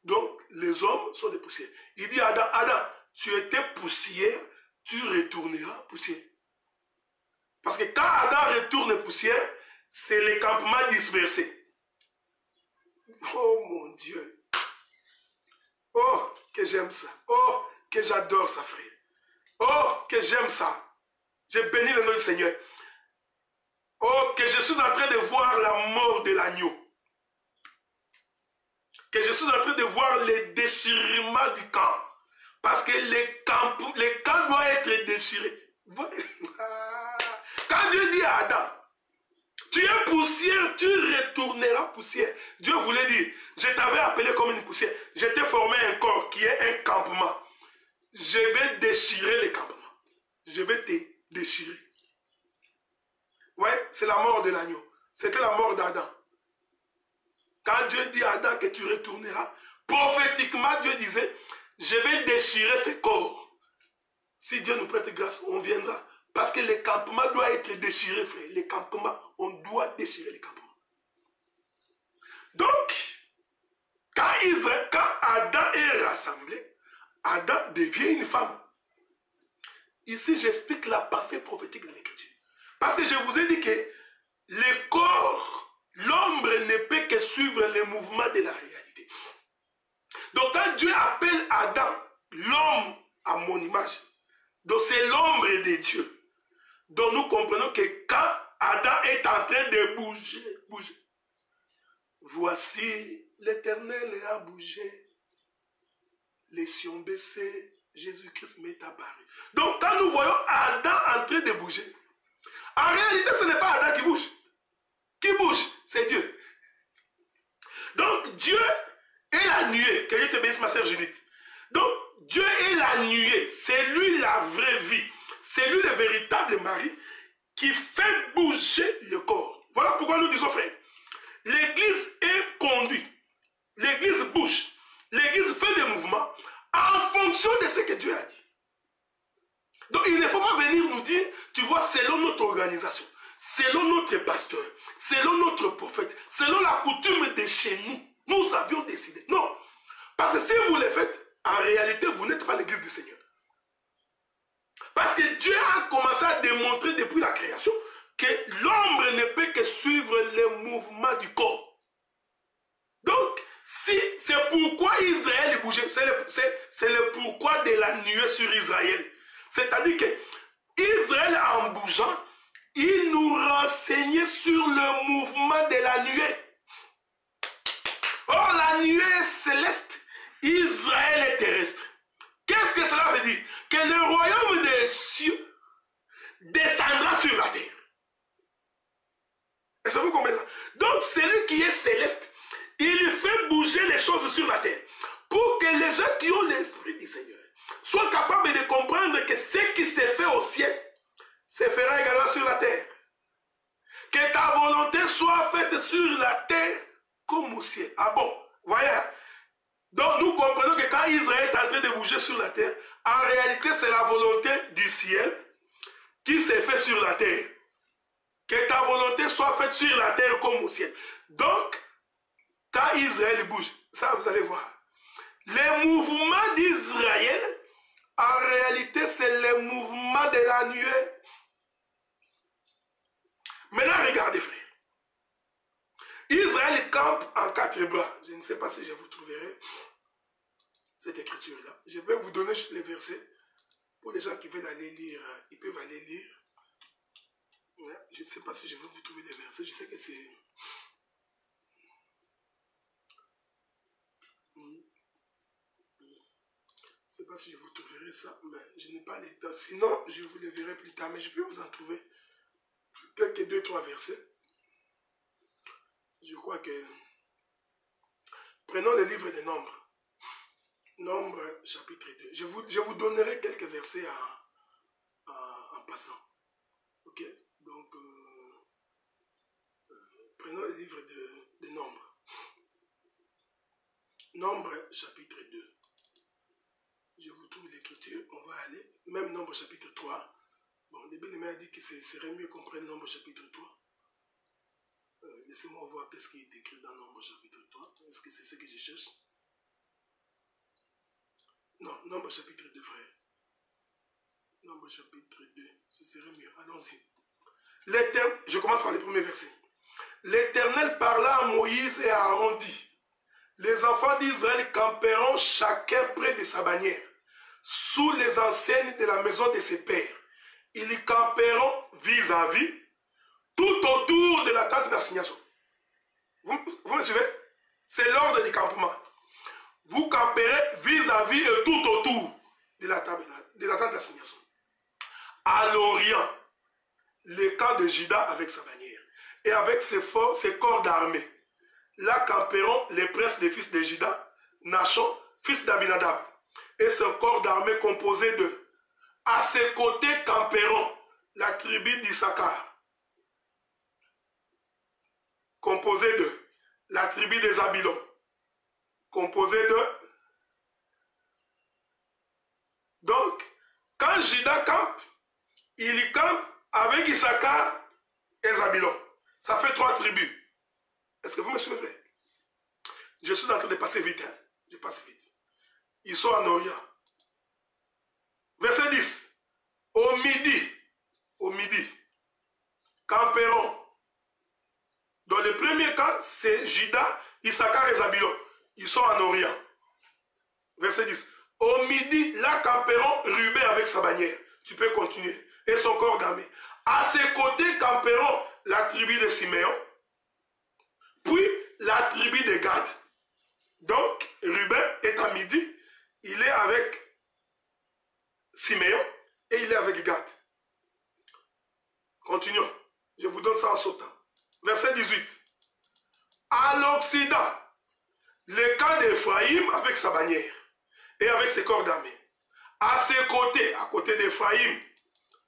Donc, les hommes sont des poussières. Il dit à Adam, Adam, tu étais poussière, tu retourneras poussière. Parce que quand Adam retourne poussière, c'est le campement dispersé. Oh mon Dieu. Oh, que j'aime ça. Oh, que j'adore ça, frère. Oh, que j'aime ça. Je bénis le nom du Seigneur. Oh, que je suis en train de voir la mort de l'agneau. Que je suis en train de voir le déchirement du camp. Parce que le camp doit être déchiré. Quand Dieu dit à Adam, tu es poussière, tu retourneras poussière. Dieu voulait dire, je t'avais appelé comme une poussière. Je t'ai formé un corps qui est un campement. Je vais déchirer le campement. Je vais te déchirer. Ouais, c'est la mort de l'agneau. C'était la mort d'Adam. Quand Dieu dit à Adam que tu retourneras, prophétiquement Dieu disait, je vais déchirer ce corps. Si Dieu nous prête grâce, on viendra. Parce que le campement doit être déchiré, frère. Le campement, on doit déchirer le campement. Donc, quand Adam est rassemblé, Adam devient une femme. Ici, j'explique la pensée prophétique de l'Écriture. Parce que je vous ai dit que le corps, l'ombre ne peut que suivre les mouvements de la réalité. Donc, quand Dieu appelle Adam, l'homme à mon image, donc c'est l'ombre de Dieu. Donc nous comprenons que quand Adam est en train de bouger, voici l'Éternel a bougé, les cieux baissés, Jésus-Christ m'est apparu. Donc quand nous voyons Adam en train de bouger, en réalité ce n'est pas Adam qui bouge. Qui bouge, c'est Dieu. Donc Dieu est la nuée, que Dieu te bénisse ma sœur Judith. Donc Dieu est la nuée, c'est lui la vraie vie. C'est lui le véritable mari qui fait bouger le corps. Voilà pourquoi nous disons, frère, l'église est conduite. L'église bouge. L'église fait des mouvements en fonction de ce que Dieu a dit. Donc il ne faut pas venir nous dire, tu vois, selon notre organisation, selon notre pasteur, selon notre prophète, selon la coutume de chez nous, nous avions décidé. Non. Parce que si vous le faites, en réalité, vous n'êtes pas l'église du Seigneur. Parce que Dieu a commencé à démontrer depuis la création que l'ombre ne peut que suivre les mouvements du corps. Donc, si c'est pourquoi Israël bougeait, c'est le pourquoi de la nuée sur Israël. C'est-à-dire que Israël, en bougeant, il nous renseignait sur le mouvement de la nuée. Or, la nuée est céleste, Israël est terrestre. Qu'est-ce que cela veut dire? Que le royaume des cieux descendra sur la terre. Est-ce que vous comprenez ça? Donc, celui qui est céleste, il fait bouger les choses sur la terre. Pour que les gens qui ont l'esprit du Seigneur soient capables de comprendre que ce qui se fait au ciel se fera également sur la terre. Que ta volonté soit faite sur la terre comme au ciel. Ah bon, voyez. Donc nous comprenons que quand Israël est en train de bouger sur la terre, en réalité c'est la volonté du ciel qui s'est fait sur la terre. Que ta volonté soit faite sur la terre comme au ciel. Donc, quand Israël bouge, ça vous allez voir. Les mouvements d'Israël, en réalité c'est le mouvement de la nuée. Maintenant regardez frère. Israël campe en 4 bras. Je ne sais pas si je vous trouverai cette écriture-là. Je vais vous donner juste les versets. Pour les gens qui veulent aller lire, ils peuvent aller lire. Je ne sais pas si je vais vous trouver des versets. Je sais que c'est... Je ne sais pas si je vous trouverai ça, mais je n'ai pas les temps. Sinon, je vous les verrai plus tard. Mais je peux vous en trouver quelques 2-3 versets. Je crois que... Prenons le livre des Nombres. Nombre chapitre 2. Je vous donnerai quelques versets en passant. Ok? Donc, prenons le livre de Nombres. Nombre chapitre 2. Je vous trouve l'écriture. On va aller. Même Nombre chapitre 3. Bon, le bien-aimé a dit que ce serait mieux qu'on prenne Nombre chapitre 3. Laissez-moi voir qu'est-ce qui est écrit dans Nombre chapitre 3. Est-ce que c'est ce que je cherche? Non, Nombre chapitre 2, frère. Nombre chapitre 2, ce serait mieux. Allons-y. Je commence par les premiers versets. L'Éternel parla à Moïse et à Aaron dit: les enfants d'Israël camperont chacun près de sa bannière, sous les enseignes de la maison de ses pères. Ils y camperont vis-à-vis, tout autour de la tente d'assignation. Vous me suivez? C'est l'ordre du campement. Vous camperez vis-à-vis et tout autour de la tente d'assignation. À l'Orient, le camp de Juda avec sa bannière et avec ses corps d'armée. Là camperont les princes des fils de Juda, Nachon, fils d'Abinadab, et son corps d'armée composé de. À ses côtés camperont la tribu d'Issachar, composée de la tribu des Zabilon, composée de. Donc, quand Juda campe, il y campe avec Issachar et Zabilon. Ça fait 3 tribus. Est-ce que vous me suivez? Je suis en train de passer vite. Hein? Je passe vite. Ils sont en Orient. Verset 10. Au midi, camperont. Dans le premier camp, c'est Juda, Issachar et Zabilon. Ils sont en Orient. Verset 10. Au midi, là camperont Ruben avec sa bannière. Tu peux continuer. Et son corps d'armée. À ses côtés camperont la tribu de Siméon, puis la tribu de Gad. Donc, Ruben est à midi, il est avec Siméon et il est avec Gad. Continuons. Je vous donne ça en sautant. Verset 18. À l'Occident, le camp d'Éphraïm avec sa bannière et avec ses corps d'armée. À ses côtés, à côté d'Éphraïm,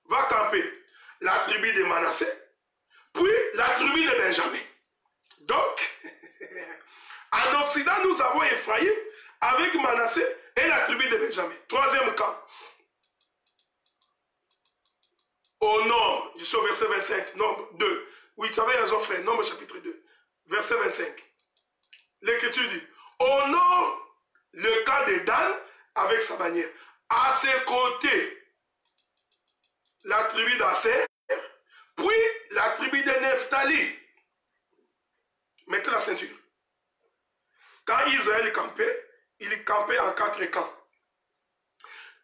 va camper la tribu de Manassé, puis la tribu de Benjamin. Donc, en Occident, nous avons Éphraïm avec Manassé et la tribu de Benjamin. Troisième camp. au nord, je suis au verset 25, nombre 2. Oui, tu avais raison frère, nombre chapitre 2, verset 25. L'écriture dit, au nord, le camp de Dan avec sa bannière. À ses côtés, la tribu d'Aser, puis la tribu de Nephtali. Mettez la ceinture. Quand Israël campait, il campait en 4 camps.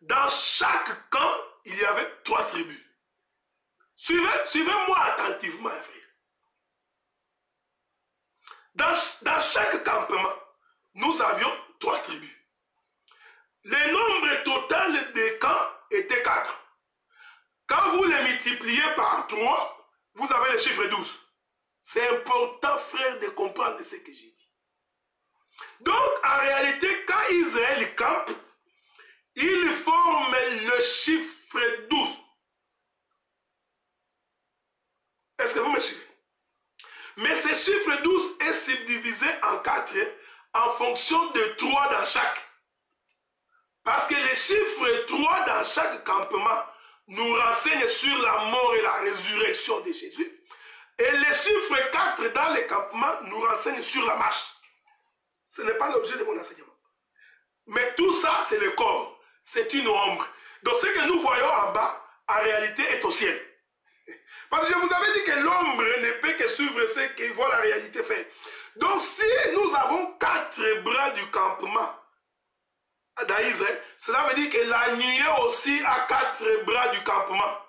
Dans chaque camp, il y avait 3 tribus. Suivez-moi attentivement, frère. Dans chaque campement, nous avions 3 tribus. Le nombre total des camps était 4. Quand vous les multipliez par 3, vous avez le chiffre 12. C'est important, frère, de comprendre ce que j'ai dit. Donc, en réalité, quand Israël campe, il forme le chiffre 12. Est-ce que vous me suivez? Mais ce chiffre 12 est subdivisé en 4 en fonction de 3 dans chaque. Parce que le chiffre 3 dans chaque campement nous renseigne sur la mort et la résurrection de Jésus. Et le chiffre 4 dans les campements nous renseigne sur la marche. Ce n'est pas l'objet de mon enseignement. Mais tout ça, c'est le corps. C'est une ombre. Donc ce que nous voyons en bas, en réalité, est au ciel. Parce que je vous avais dit que l'ombre ne peut que suivre ce que voit la réalité faire. Donc si nous avons 4 bras du campement d'Israël, cela veut dire que la nuée aussi a 4 bras du campement.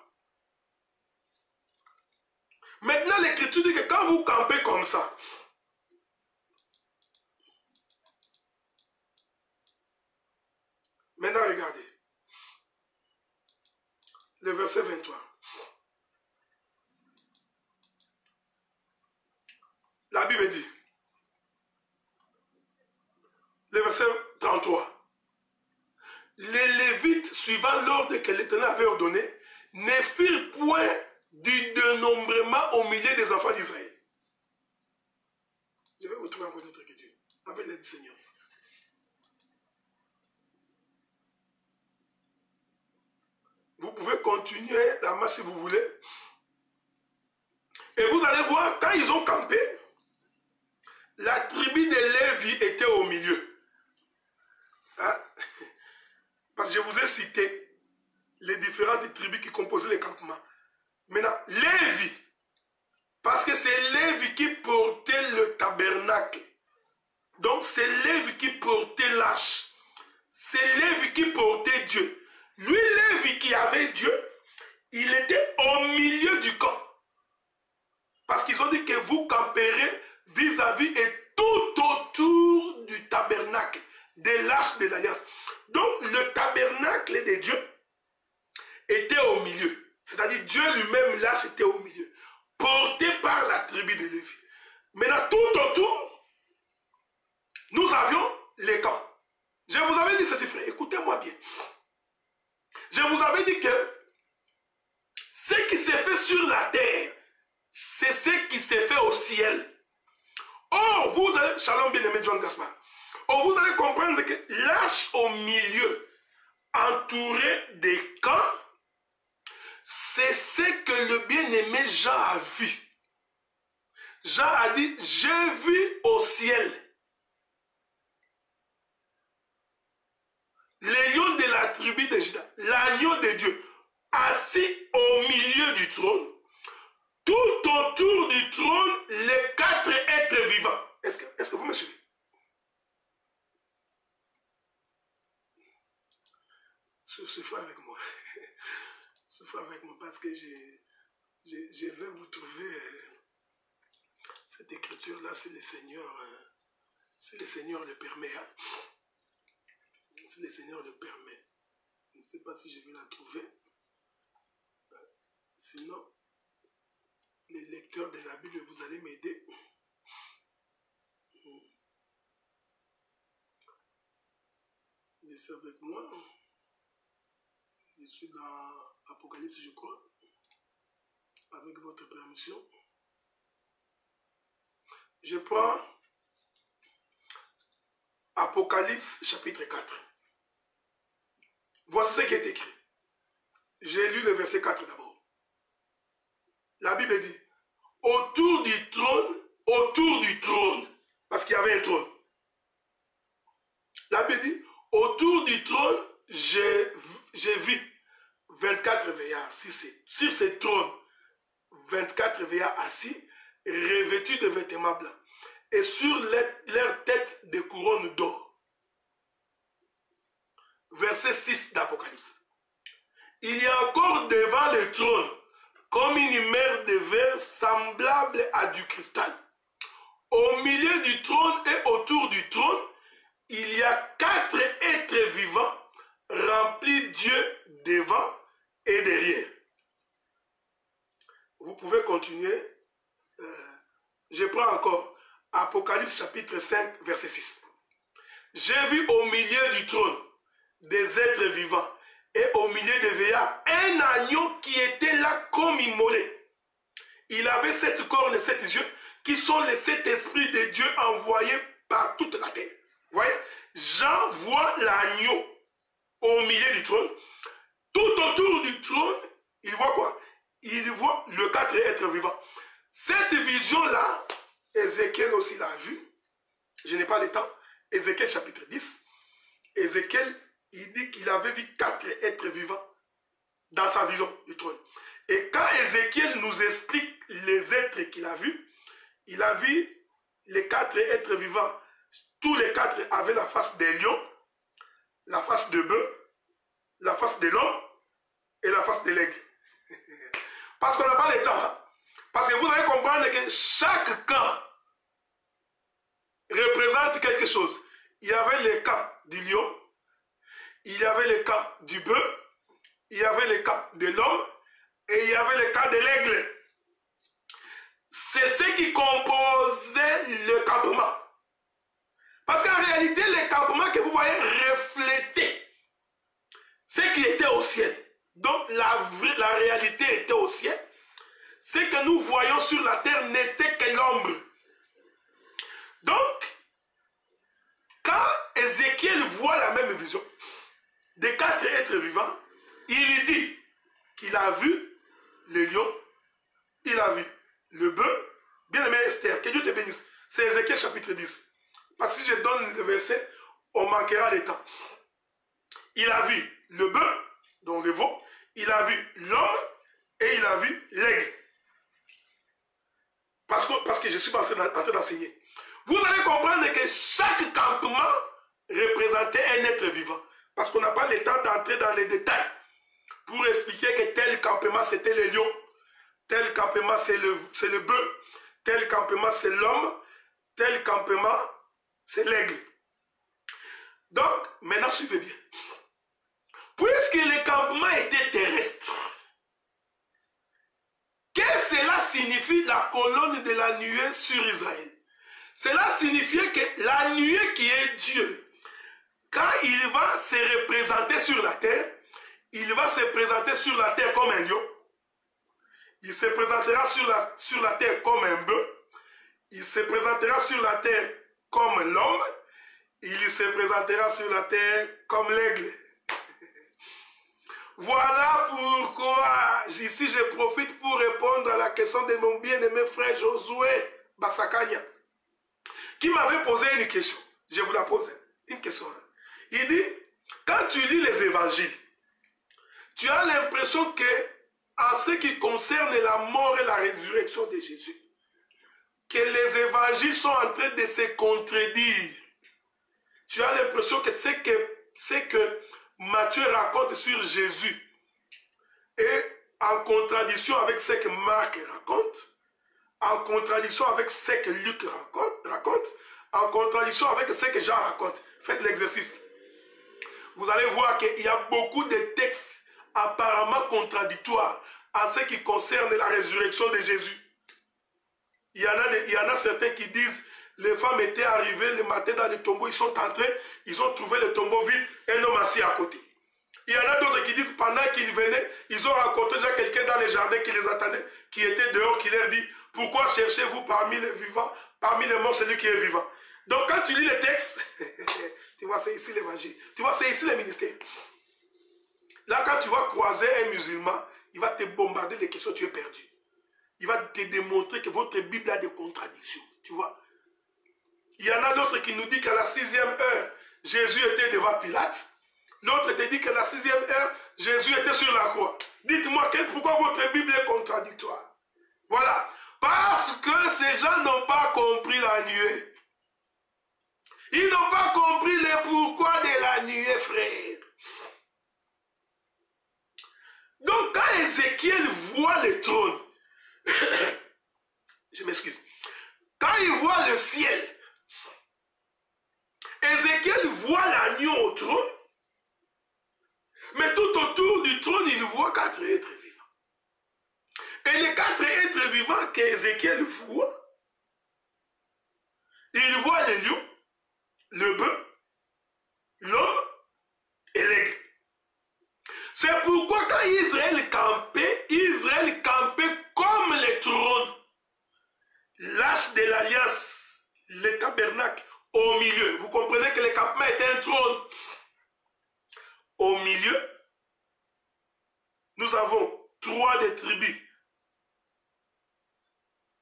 Maintenant, l'écriture dit que quand vous campez comme ça, maintenant regardez, le verset 23. La Bible dit, le verset 33, les Lévites, suivant l'ordre que l'Éternel avait ordonné, ne firent point du dénombrement au milieu des enfants d'Israël. Je vais vous trouver encore notre écriture, avec l'aide du Seigneur. Vous pouvez continuer la marche si vous voulez. Et vous allez voir, quand ils ont campé, la tribu de Lévi était au milieu. Hein? Parce que je vous ai cité les différentes tribus qui composaient les campements. Maintenant, Lévi, parce que c'est Lévi qui portait le tabernacle. Donc c'est Lévi qui portait l'arche. C'est Lévi qui portait Dieu. Lui, Lévi qui avait Dieu, il était au milieu du camp. Parce qu'ils ont dit que vous camperez vis-à-vis et tout autour du tabernacle, de l'arche de l'alliance. Donc le tabernacle de Dieu était au milieu. C'est-à-dire Dieu lui-même, l'arche était au milieu. Porté par la tribu de Lévi. Maintenant, tout autour, nous avions les camps. Je vous avais dit ceci, frère, écoutez-moi bien. Je vous avais dit que ce qui s'est fait sur la terre, c'est ce qui s'est fait au ciel. Oh, vous allez, shalom bien-aimé John Gaspard, oh, vous allez comprendre que l'arche au milieu, entouré des camps, c'est ce que le bien-aimé Jean a vu. Jean a dit, j'ai vu au ciel les lions de la tribu de Juda, l'agneau de Dieu, assis au milieu du trône, tout autour du trône, les 4 êtres vivants. Est-ce que vous me suivez? Soufflez avec moi. Soufflez avec moi parce que je vais vous trouver cette écriture-là si le Seigneur le permet. Hein? Si le Seigneur le permet. Je ne sais pas si je vais la trouver. Sinon, les lecteurs de la Bible, vous allez m'aider. Laissez avec moi. Je suis dans Apocalypse, je crois. Avec votre permission. Je prends Apocalypse chapitre 4. Voici ce qui est écrit. J'ai lu le verset 4 d'abord. autour du trône, parce qu'il y avait un trône. La Bible dit, autour du trône, j'ai vu 24 veillards. Sur ces trônes, 24 veillards assis, revêtus de vêtements blancs, et sur leurs têtes des couronnes d'or. Verset 6 d'Apocalypse. Il y a encore devant le trône, comme une mer de verre semblable à du cristal. Au milieu du trône et autour du trône, il y a 4 êtres vivants remplis Dieu devant et derrière. Vous pouvez continuer. Je prends encore Apocalypse chapitre 5, verset 6. J'ai vu au milieu du trône des êtres vivants et au milieu des veillards un agneau qui était là comme immolé. Il avait 7 cornes et 7 yeux qui sont les 7 esprits de Dieu envoyés par toute la terre. Vous voyez, Jean voit l'agneau au milieu du trône. Tout autour du trône, il voit quoi? Il voit le 4 êtres vivants. Cette vision-là, Ézéchiel aussi l'a vue. Je n'ai pas le temps. Ézéchiel chapitre 10. Ézéchiel, il dit qu'il avait vu 4 êtres vivants dans sa vision du trône. Et quand Ézéchiel nous explique les êtres qu'il a vus, il a vu les 4 êtres vivants. Tous les 4 avaient la face des lions, la face de bœuf, la face de l'homme et la face de l'aigle. Parce qu'on n'a pas le temps. Hein? Parce que vous allez comprendre que chaque camp représente quelque chose. Il y avait le camp du lion, il y avait le camp du bœuf, il y avait le camp de l'homme et il y avait le camp de l'aigle. C'est ce qui composait le campement. Parce qu'en réalité, le campement que vous voyez reflétait ce qui était au ciel. Donc la réalité était au ciel. Ce que nous voyons sur la terre n'était que l'ombre. Donc, quand Ézéchiel voit la même vision des 4 êtres vivants, il dit qu'il a vu le lion, il a vu le bœuf. Bien aimé Esther, que Dieu te bénisse. C'est Ézéchiel chapitre 10. Parce que si je donne le verset, on manquera le temps. Il a vu le bœuf, donc le veau, il a vu l'homme et il a vu l'aigle. Parce que je suis en train d'enseigner. Vous allez comprendre que chaque campement représentait un être vivant. Parce qu'on n'a pas le temps d'entrer dans les détails pour expliquer que tel campement c'était le lion, tel campement c'est le bœuf, tel campement c'est l'homme, tel campement c'est l'aigle. Donc, maintenant suivez bien. Puisque le campement était terrestre, qu'est-ce que cela signifie la colonne de la nuée sur Israël? Cela signifiait que la nuée qui est Dieu, quand il va se représenter sur la terre, il va se présenter sur la terre comme un lion, il se présentera sur la terre comme un bœuf, il se présentera sur la terre comme l'homme, il se présentera sur la terre comme l'aigle. Voilà pourquoi ici je profite pour répondre à la question de mon bien-aimé frère Josué Bassakanya, qui m'avait posé une question. Je vous la pose, une question. Il dit, quand tu lis les évangiles, tu as l'impression que, en ce qui concerne la mort et la résurrection de Jésus, que les évangiles sont en train de se contredire. Tu as l'impression que ce que Matthieu raconte sur Jésus est en contradiction avec ce que Marc raconte, en contradiction avec ce que Luc raconte, en contradiction avec ce que Jean raconte. Faites l'exercice. Vous allez voir qu'il y a beaucoup de textes apparemment contradictoires en ce qui concerne la résurrection de Jésus. Il y en a certains qui disent, les femmes étaient arrivées le matin dans le tombeau, ils sont entrés, ils ont trouvé le tombeau vide, un homme assis à côté. Il y en a d'autres qui disent, pendant qu'ils venaient, ils ont rencontré déjà quelqu'un dans les jardins qui les attendait, qui était dehors, qui leur dit, pourquoi cherchez-vous parmi les vivants, parmi les morts, celui qui est vivant? Donc quand tu lis les textes, tu vois, c'est ici l'évangile, tu vois, c'est ici le ministère. Là, quand tu vas croiser un musulman, il va te bombarder de questions, tu es perdu. il va te démontrer que votre Bible a des contradictions. Tu vois? Il y en a d'autres qui nous disent qu'à la 6e heure, Jésus était devant Pilate. L'autre te dit qu'à la 6e heure, Jésus était sur la croix. Dites-moi pourquoi votre Bible est contradictoire. Voilà. Parce que ces gens n'ont pas compris la nuée. Ils n'ont pas compris le pourquoi de la nuée, frère. Donc quand Ézéchiel voit le trône, je m'excuse, quand il voit le ciel, Ézéchiel voit l'agneau au trône, mais tout autour du trône, il voit 4 êtres vivants. Et les 4 êtres vivants qu'Ézéchiel voit, il voit le lion, le bœuf, l'homme et l'aigle. C'est pourquoi quand Israël campait comme le trône, l'arche de l'alliance, le tabernacle au milieu. Vous comprenez que le campement était un trône. Au milieu, nous avons 3 des tribus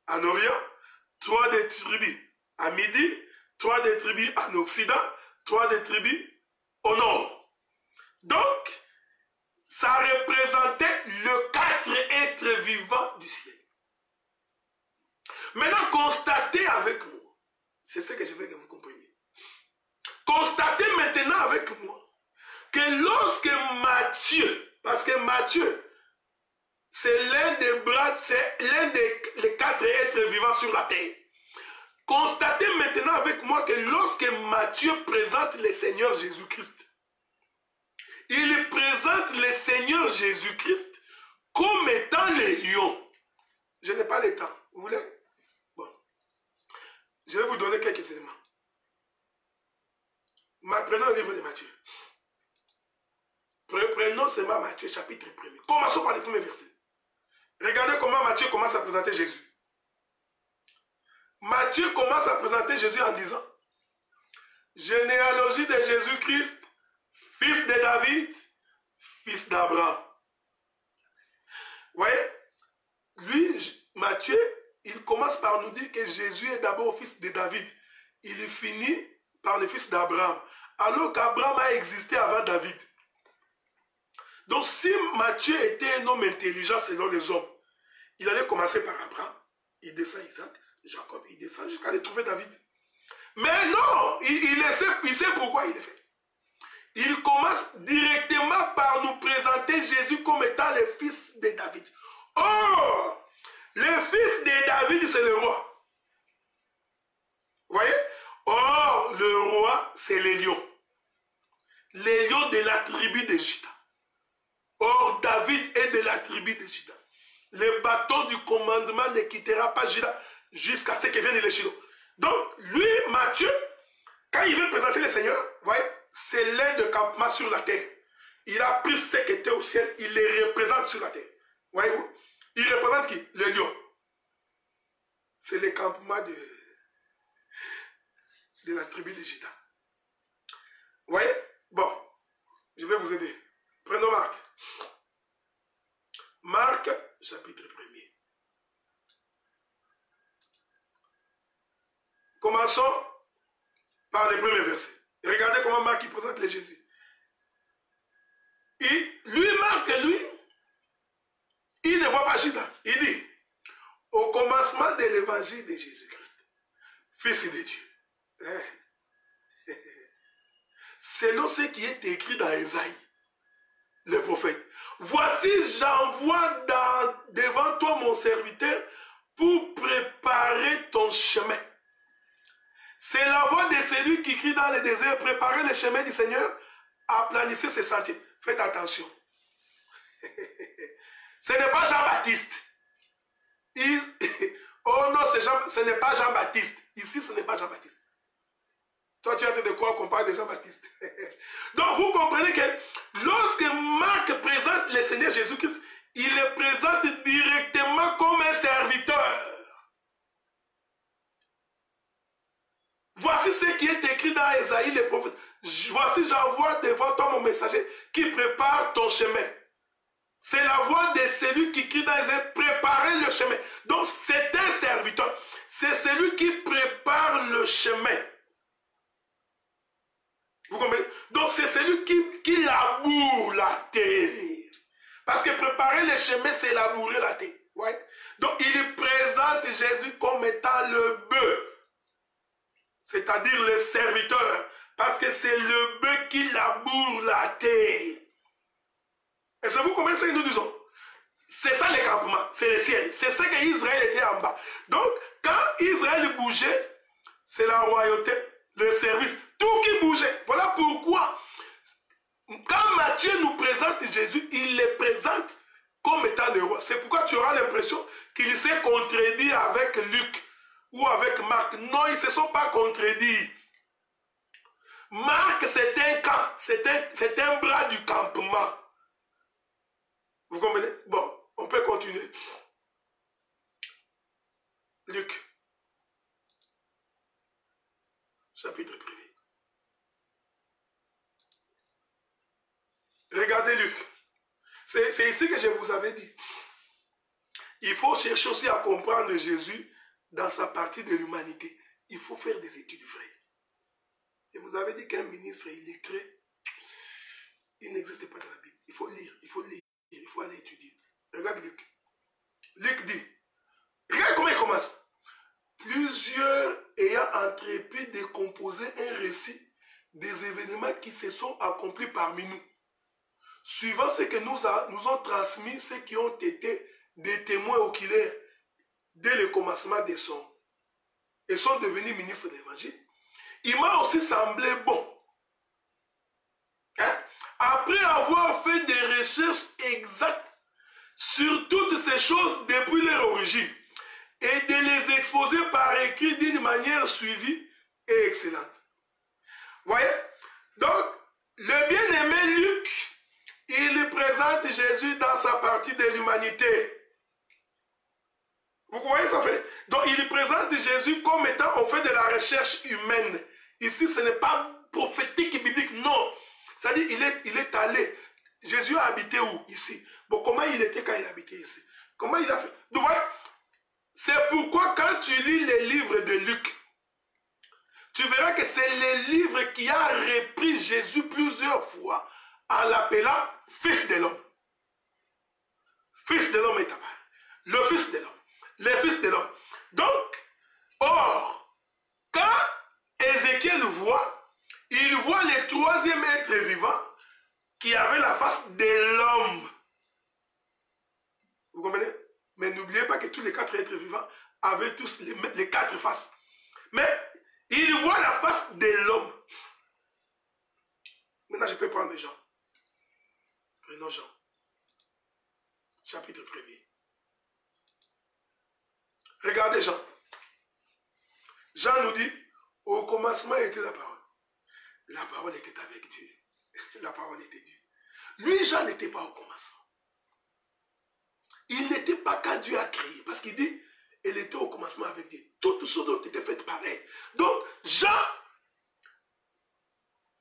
en Orient, 3 des tribus à Midi, 3 des tribus en Occident, 3 des tribus au Nord. Donc, ça représentait le 4 êtres vivants du ciel. Maintenant, constatez avec moi, c'est ce que je veux que vous compreniez. Constatez maintenant avec moi que lorsque Matthieu, parce que Matthieu, c'est l'un des bras, c'est l'un des 4 êtres vivants sur la terre. Constatez maintenant avec moi que lorsque Matthieu présente le Seigneur Jésus-Christ, il présente le Seigneur Jésus-Christ comme étant le lion. Je n'ai pas le temps. Vous voulez? Bon. Je vais vous donner quelques éléments. Prenons le livre de Matthieu. Prenons seulement Matthieu, chapitre 1er. Commençons par le premier verset. Regardez comment Matthieu commence à présenter Jésus. Matthieu commence à présenter Jésus en disant: généalogie de Jésus-Christ, fils de David, fils d'Abraham. Vous voyez? Lui, Matthieu, il commence par nous dire que Jésus est d'abord fils de David. Il finit par le fils d'Abraham. Alors qu'Abraham a existé avant David. Donc si Matthieu était un homme intelligent selon les hommes, il allait commencer par Abraham. Il descend Isaac, Jacob, il descend jusqu'à aller trouver David. Mais non, il sait pourquoi il est fait. Il commence directement par nous présenter Jésus comme étant le fils de David. Oh, le fils de David, c'est le roi. Vous voyez? Or, le roi, c'est les lions. Les lions de la tribu de Juda. Or, David est de la tribu de Juda. Le bâton du commandement ne quittera pas Juda jusqu'à ce que vienne le Shiloh. Donc, lui, Matthieu, quand il veut présenter le Seigneur, vous voyez, c'est l'un de campement sur la terre. Il a pris ce qui était au ciel, il les représente sur la terre. Voyez-vous? Il représente qui? Le lion. C'est le campement de la tribu de Juda. Vous voyez? Bon, je vais vous aider. Prenons Marc. Marc, chapitre 1er. Commençons par les premiers versets. Regardez comment Marc il présente le Jésus. Et lui, Marc, lui, il ne voit pas Judas. Il dit, au commencement de l'évangile de Jésus-Christ, Fils de Dieu, selon ce qui est écrit dans Ésaïe, le prophète, voici j'envoie devant toi mon serviteur pour préparer ton chemin. C'est la voix de celui qui crie dans le désert, préparez le chemin du Seigneur, aplanissez ses sentiers. Faites attention. Ce n'est pas Jean-Baptiste. Oh non, ce n'est pas Jean-Baptiste. Ici, ce n'est pas Jean-Baptiste. Toi, tu as de quoi qu'on parle de Jean-Baptiste. Donc, vous comprenez que lorsque Marc présente le Seigneur Jésus-Christ, il le présente directement comme un serviteur. Voici ce qui est écrit dans Ésaïe, le prophète. Voici, j'envoie devant toi mon messager qui prépare ton chemin. C'est la voix de celui qui crie dans les airs, préparez le chemin. Donc c'est un serviteur. C'est celui qui prépare le chemin. Vous comprenez? Donc c'est celui qui laboure la terre. Parce que préparer le chemin, c'est labourer la terre. Ouais? Donc il présente Jésus comme étant le bœuf. C'est-à-dire le serviteur. Parce que c'est le bœuf qui laboure la terre. Et c'est vous comprenez ce que nous disons? C'est ça le campement, c'est le ciel. C'est ça qu'Israël était en bas. Donc, quand Israël bougeait, c'est la royauté, le service, tout qui bougeait. Voilà pourquoi, quand Matthieu nous présente Jésus, il le présente comme étant le roi. C'est pourquoi tu auras l'impression qu'il s'est contredit avec Luc ou avec Marc. Non, ils ne se sont pas contredits. Marc, c'est un camp, c'est un bras du campement. Vous comprenez? Bon, on peut continuer. Luc, chapitre 1er. Regardez Luc. C'est ici que je vous avais dit. Il faut chercher aussi à comprendre Jésus dans sa partie de l'humanité. Il faut faire des études vraies. Je vous avais dit qu'un ministre illettré, il n'existe pas dans la Bible. Il faut lire, il faut lire, il faut aller étudier. Regarde Luc. Luc dit, regarde comment il commence. Plusieurs ayant entrepris de composer un récit des événements qui se sont accomplis parmi nous, suivant ce que nous ont transmis ceux qui ont été des témoins oculaires dès le commencement des sons et sont devenus ministres de l'évangile. Il m'a aussi semblé bon, après avoir fait des recherches exactes sur toutes ces choses depuis leur origine, et de les exposer par écrit d'une manière suivie et excellente. Voyez? Donc, le bien-aimé Luc, il présente Jésus dans sa partie de l'humanité. Vous voyez ça fait? Donc, il présente Jésus comme étant, on fait de la recherche humaine. Ici, ce n'est pas prophétique et biblique, non. C'est-à-dire, il est allé. Jésus a habité où? Ici. Bon, comment il était quand il habitait ici? Comment il a fait? Donc, voyez? C'est pourquoi quand tu lis les livres de Luc, tu verras que c'est le livre qui a repris Jésus plusieurs fois en l'appelant Fils de l'homme. Fils de l'homme est apparu. Le Fils de l'homme. Le Fils de l'homme. Donc, or, quand Ézéchiel voit, il voit le troisième être vivant qui avait la face de l'homme. Vous comprenez? Mais n'oubliez pas que tous les quatre êtres vivants avaient tous les quatre faces. Mais il voit la face de l'homme. Maintenant, je peux prendre Jean. Prenons Jean. Chapitre 1er. Regardez Jean. Jean nous dit, au commencement était la parole. La parole était avec Dieu. La parole était Dieu. Lui, Jean n'était pas au commencement. Il n'était pas quand Dieu a créé. Parce qu'il dit, elle était au commencement avec Dieu. Toutes choses ont été faites par elle. Donc, Jean,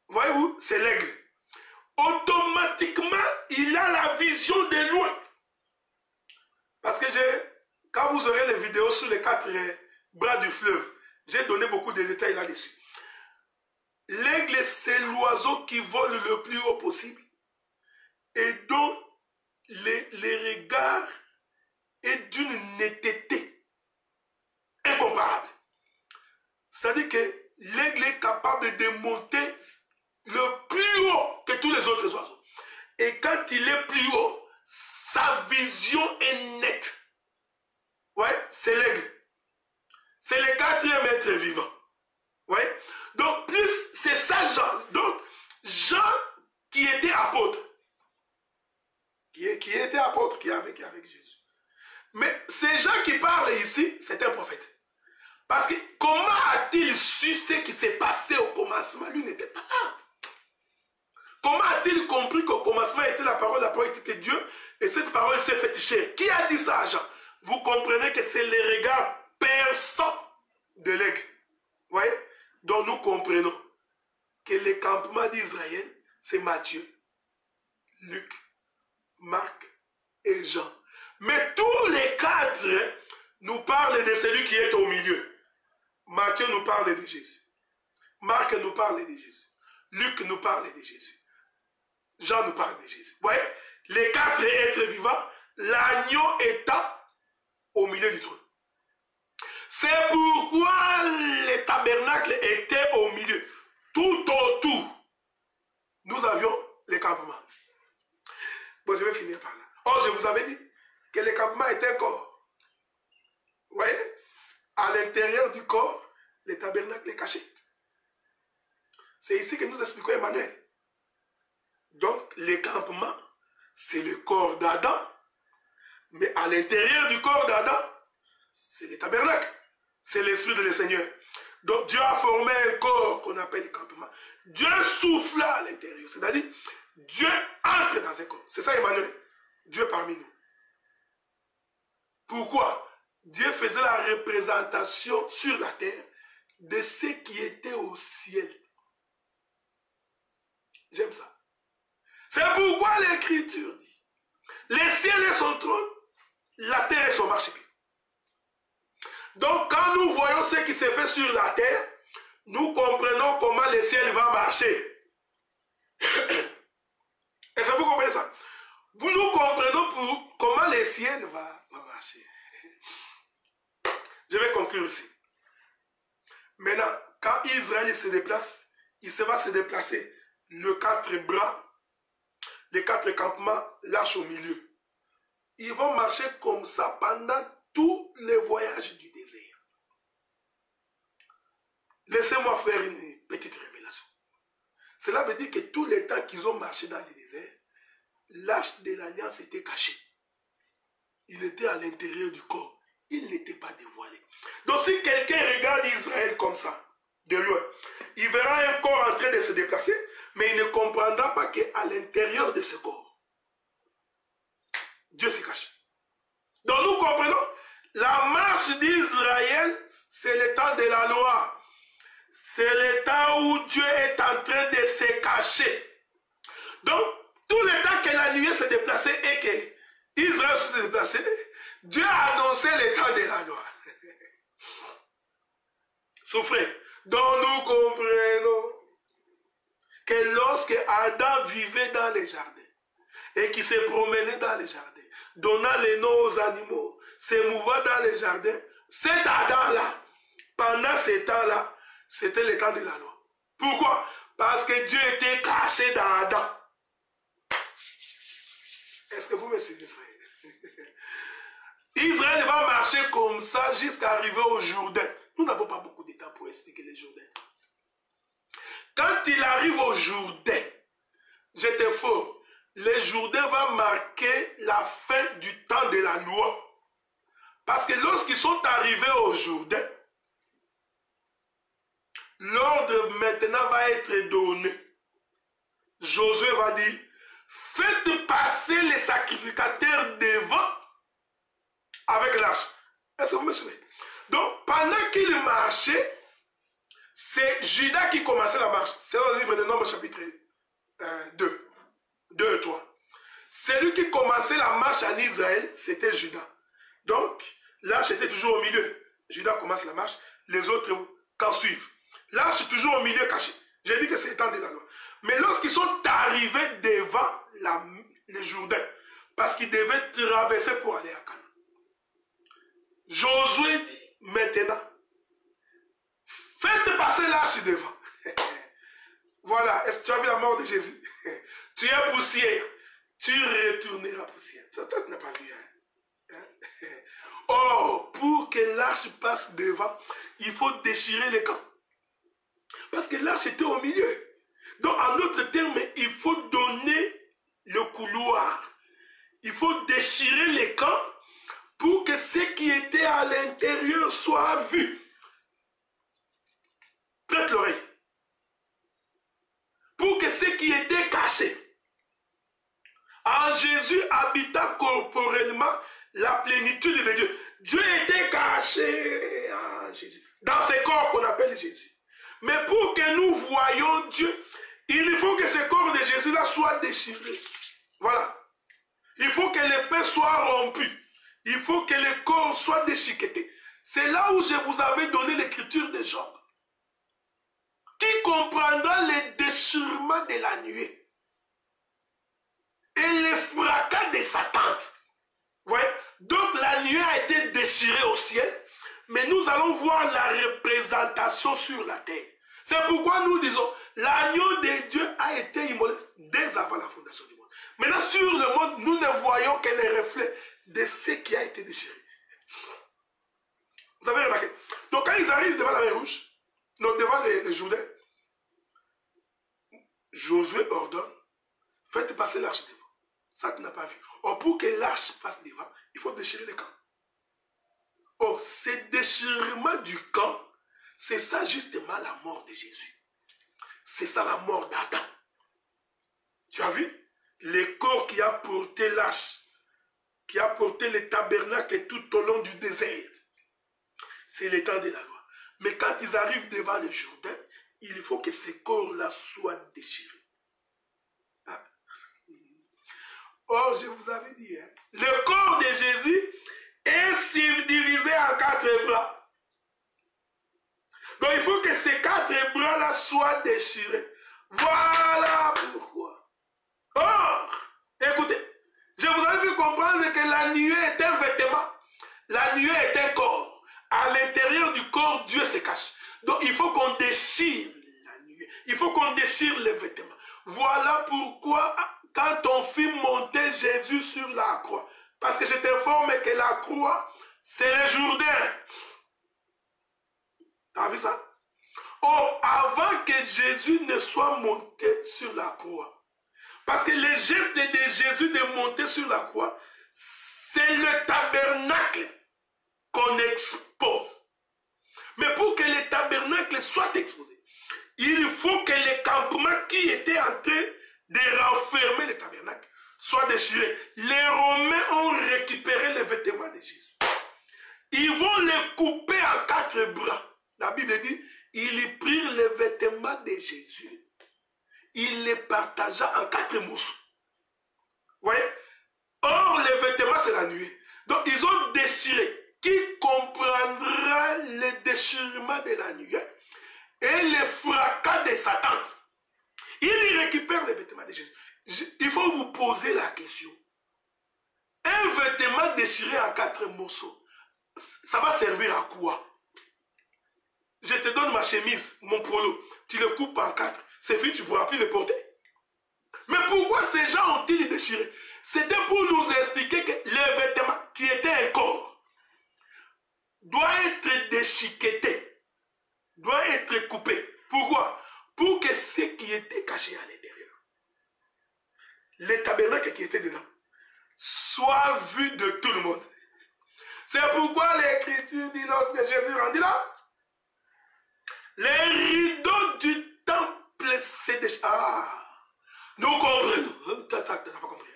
voyez-vous, c'est l'aigle. Automatiquement, il a la vision de loin. Parce que quand vous aurez les vidéos sur les 4 bras du fleuve, j'ai donné beaucoup de détails là-dessus. L'aigle, c'est l'oiseau qui vole le plus haut possible et dont les regards est d'une netteté incomparable. C'est-à-dire que l'aigle est capable de monter le plus haut que tous les autres oiseaux. Et quand il est plus haut, sa vision est nette. Ouais, c'est l'aigle. C'est le quatrième être vivant. Ouais. Donc, plus c'est ça Jean. Donc, Jean qui était apôtre. Qui était apôtre, qui est avec Jésus. Mais ces gens qui parlent ici, c'est un prophète. Parce que comment a-t-il su ce qui s'est passé au commencement? Lui n'était pas là. Comment a-t-il compris qu'au commencement était la parole était Dieu, et cette parole s'est faite chair? Qui a dit ça à Jean? Vous comprenez que c'est le regard perçant de l'aigle. Vous voyez? Donc nous comprenons que le campement d'Israël, c'est Matthieu, Luc, Marc Jean. Mais tous les 4 nous parlent de celui qui est au milieu. Matthieu nous parle de Jésus. Marc nous parle de Jésus. Luc nous parle de Jésus. Jean nous parle de Jésus. Vous voyez, les 4 êtres vivants, l'agneau étant au milieu du trône. C'est pourquoi les tabernacles étaient au milieu. Tout autour, nous avions les campements. Bon, je vais finir par là. Or, je vous avais dit que les campements étaient un corps. Vous voyez? À l'intérieur du corps, les tabernacles est caché. C'est ici que nous expliquons Emmanuel. Donc, les campements, c'est le corps d'Adam. Mais à l'intérieur du corps d'Adam, c'est les tabernacles. C'est l'esprit de le Seigneur. Donc, Dieu a formé un corps qu'on appelle le campement. Dieu souffla à l'intérieur. C'est-à-dire, Dieu entre dans un corps. C'est ça Emmanuel. Dieu parmi nous. Pourquoi? Dieu faisait la représentation sur la terre de ce qui était au ciel. J'aime ça. C'est pourquoi l'Écriture dit, le ciel est son trône, la terre est son marchepied. Donc quand nous voyons ce qui se fait sur la terre, nous comprenons comment le ciel va marcher. Est-ce que vous comprenez ça? Nous comprenons comment le ciel va marcher. Je vais conclure ici. Maintenant, quand Israël se déplace, il va se déplacer le 4 bras, les 4 campements, l'arche au milieu. Ils vont marcher comme ça pendant tout le voyage du désert. Laissez-moi faire une petite révélation. Cela veut dire que tout le temps qu'ils ont marché dans le désert, l'arche de l'alliance était cachée. Il était à l'intérieur du corps. Il n'était pas dévoilé. Donc si quelqu'un regarde Israël comme ça, de loin, il verra un corps en train de se déplacer, mais il ne comprendra pas qu'à l'intérieur de ce corps, Dieu se cache. Donc nous comprenons, la marche d'Israël, c'est le temps de la loi. C'est le temps où Dieu est en train de se cacher. Donc, tout le temps que la nuée se déplaçait et que Israël se déplaçait, Dieu a annoncé le temps de la loi. Souffrez. Donc nous comprenons que lorsque Adam vivait dans les jardins et qu'il se promenait dans les jardins, donnant les noms aux animaux, se mouvant dans les jardins, cet Adam-là, pendant ce temps-là, c'était le temps de la loi. Pourquoi? Parce que Dieu était caché dans Adam. Est-ce que vous me suivez, frère? Israël va marcher comme ça jusqu'à arriver au Jourdain. Nous n'avons pas beaucoup de temps pour expliquer le Jourdain. Quand il arrive au Jourdain, j'étais faux, le Jourdain va marquer la fin du temps de la loi. Parce que lorsqu'ils sont arrivés au Jourdain, l'ordre maintenant va être donné. Josué va dire, faites passer les sacrificateurs devant avec l'arche. Est-ce que vous me suivez? Donc, pendant qu'il marchait, c'est Judas qui commençait la marche. C'est dans le livre de Nombres chapitre 2 et 3. Celui qui commençait la marche en Israël, c'était Judas. Donc, l'arche était toujours au milieu. Judas commence la marche, les autres quand suivent. L'arche est toujours au milieu caché. J'ai dit que c'est le temps de la loi. Mais lorsqu'ils sont arrivés devant le Jourdain, parce qu'ils devaient traverser pour aller à Canaan, Josué dit maintenant, faites passer l'arche devant. Voilà, est-ce que tu as vu la mort de Jésus? Tu es poussière, tu retourneras poussière. Ça, tu n'as pas vu. Hein? Oh, pour que l'arche passe devant, il faut déchirer les camps. Parce que l'arche était au milieu. Donc, en d'autres termes, il faut donner le couloir. Il faut déchirer les camps pour que ce qui était à l'intérieur soit vu. Prête l'oreille. Pour que ce qui était caché. En Jésus habita corporellement la plénitude de Dieu. Dieu était caché en Jésus. Dans ce corps qu'on appelle Jésus. Mais pour que nous voyions Dieu, il faut que ce corps de Jésus-là soit déchiré. Voilà. Il faut faut que l'épée soit rompue. Il faut que le corps soit déchiqueté. C'est là où je vous avais donné l'écriture de Job. Qui comprendra les déchirements de la nuée et les fracas de sa tente. Ouais. Donc la nuée a été déchirée au ciel, mais nous allons voir la représentation sur la terre. C'est pourquoi nous disons, l'agneau de Dieu a été immolé dès avant la fondation du monde. Maintenant sur le monde, nous ne voyons que les reflets de ce qui a été déchiré. Vous avez remarqué? Donc quand ils arrivent devant la mer Rouge, donc devant les Jourdains, Josué ordonne, faites passer l'arche devant. Ça, tu n'as pas vu. Or, pour que l'arche passe devant, il faut déchirer les camps. Or, ce déchirement du camp, c'est ça justement la mort de Jésus. C'est ça la mort d'Adam. Tu as vu? Le corps qui a porté l'arche, qui a porté le tabernacle tout au long du désert, c'est le temps de la loi. Mais quand ils arrivent devant le Jourdain, il faut que ces corps-là soient déchirés. Ah. Or, je vous avais dit, hein, le corps de Jésus est subdivisé en 4 bras. Donc, il faut que ces 4 bras-là soient déchirés. Voilà pourquoi. Or, écoutez, je vous avais fait comprendre que la nuée est un vêtement. La nuée est un corps. À l'intérieur du corps, Dieu se cache. Donc, il faut qu'on déchire la nuée. Il faut qu'on déchire les vêtements. Voilà pourquoi, quand on fit monter Jésus sur la croix, parce que je t'informe que la croix, c'est le Jourdain. Tu as vu ça? Oh, avant que Jésus ne soit monté sur la croix, parce que le geste de Jésus de monter sur la croix, c'est le tabernacle qu'on expose. Mais pour que le tabernacle soit exposé, il faut que les campements qui étaient en train de renfermer le tabernacle soient déchirés. Les Romains ont récupéré les vêtements de Jésus. Ils vont les couper en 4 bras. La Bible dit, ils prirent les vêtements de Jésus. Il les partagea en 4 morceaux. Vous voyez? Or, les vêtements, c'est la nuée. Donc, ils ont déchiré. Qui comprendra le déchirement de la nuée et le fracas de sa tente? Il récupère les vêtements de Jésus. Il faut vous poser la question. Un vêtement déchiré en 4 morceaux, ça va servir à quoi? Je te donne ma chemise, mon polo, tu le coupes en 4, c'est fini, tu ne pourras plus le porter. Mais pourquoi ces gens ont-ils déchiré? C'était pour nous expliquer que les vêtements qui étaient un corps doit être déchiqueté, doit être coupé. Pourquoi? Pour que ce qui était caché à l'intérieur, les tabernacles qui étaient dedans, soient vus de tout le monde. C'est pourquoi l'Écriture dit lorsque Jésus rendit là, les rideaux du temple s'est déchiré. Ah, nous comprenons. Tu n'as pas compris.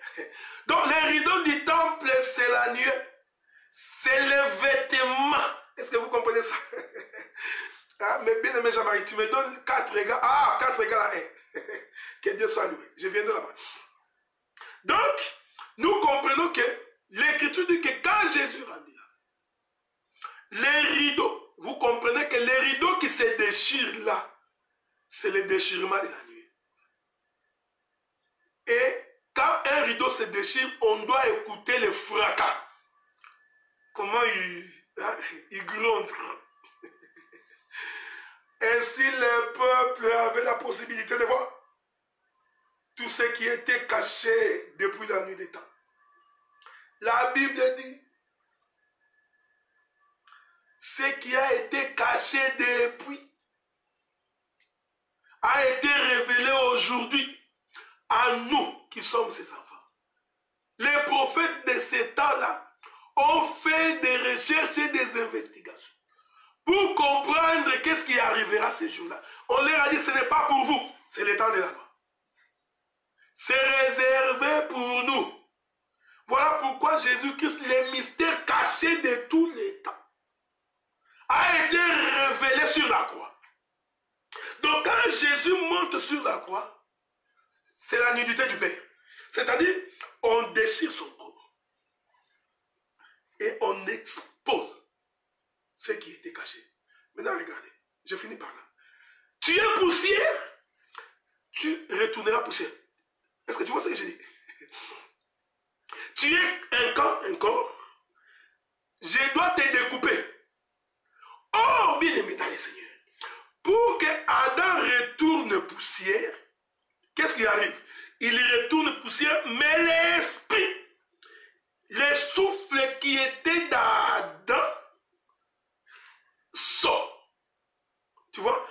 Donc les rideaux du temple, c'est la nuée. C'est le vêtement. Est-ce que vous comprenez ça? Ah, mais bien aimé Jean-Marie, tu me donnes 4 égales. Ah, 4 égales à 1. Que Dieu soit loué. Je viens de là-bas. Donc, nous comprenons que l'Écriture dit que quand Jésus rendit là, les rideaux, vous comprenez que les rideaux qui se déchirent là, c'est le déchirement de la nuit. Et quand un rideau se déchire, on doit écouter le fracas. Comment il gronde. Ainsi, le peuple avait la possibilité de voir tout ce qui était caché depuis la nuit des temps. La Bible dit, ce qui a été caché depuis a été révélé aujourd'hui à nous qui sommes ses enfants. Les prophètes de ce temps-là ont fait des recherches et des investigations pour comprendre qu'est-ce qui arrivera ces jours-là. On leur a dit, ce n'est pas pour vous, c'est le temps de la loi. C'est réservé pour nous. Voilà pourquoi Jésus-Christ, les mystères cachés de tous les temps, a été révélé sur la croix. Donc quand Jésus monte sur la croix, c'est la nudité du Père. C'est-à-dire, on déchire son corps. et on expose ce qui était caché. Maintenant, regardez, je finis par là. Tu es poussière, tu retourneras poussière. Est-ce que tu vois ce que je dis? Tu es un corps, je dois te découper. Oh, bien aimé dans le Seigneur, pour que Adam retourne poussière, qu'est-ce qui arrive? Il retourne poussière, mais l'esprit, le souffle qui était dans Adam, sort. Tu vois,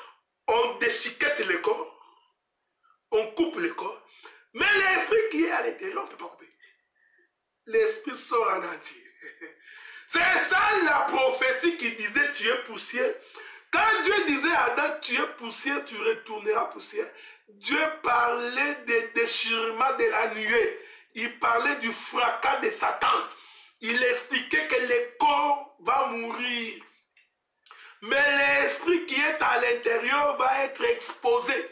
on déchiquette le corps, on coupe le corps, mais l'esprit qui est à l'intérieur, on ne peut pas couper. L'esprit sort en entier. C'est ça la prophétie qui disait tu es poussière. Quand Dieu disait à Adam tu es poussière, tu retourneras poussière, Dieu parlait des déchirements de la nuée. Il parlait du fracas de Satan. Il expliquait que le corps va mourir. Mais l'esprit qui est à l'intérieur va être exposé.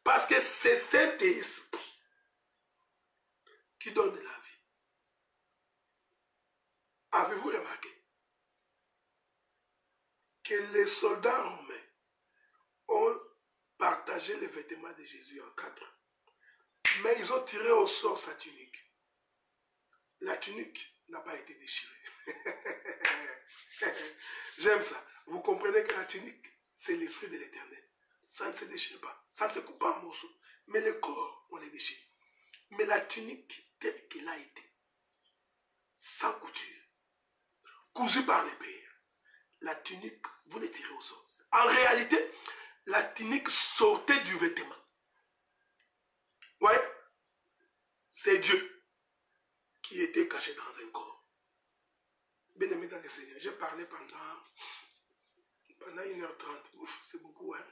Parce que c'est cet esprit qui donne la vie. Avez-vous remarqué que les soldats romains ont partagé les vêtements de Jésus en 4, mais ils ont tiré au sort sa tunique. La tunique n'a pas été déchirée. J'aime ça. Vous comprenez que la tunique, c'est l'esprit de l'Éternel. Ça ne se déchire pas. Ça ne se coupe pas en morceaux. Mais le corps, on les déchire. Mais la tunique, telle qu'elle a été, sans couture, cousue par les pères, la tunique, vous les tirez au sort. En réalité, la tunique sortait du vêtement. Ouais, c'est Dieu qui était caché dans un corps. Bien aimé dans le Seigneur, j'ai parlé pendant 1h30. Ouf, c'est beaucoup, hein.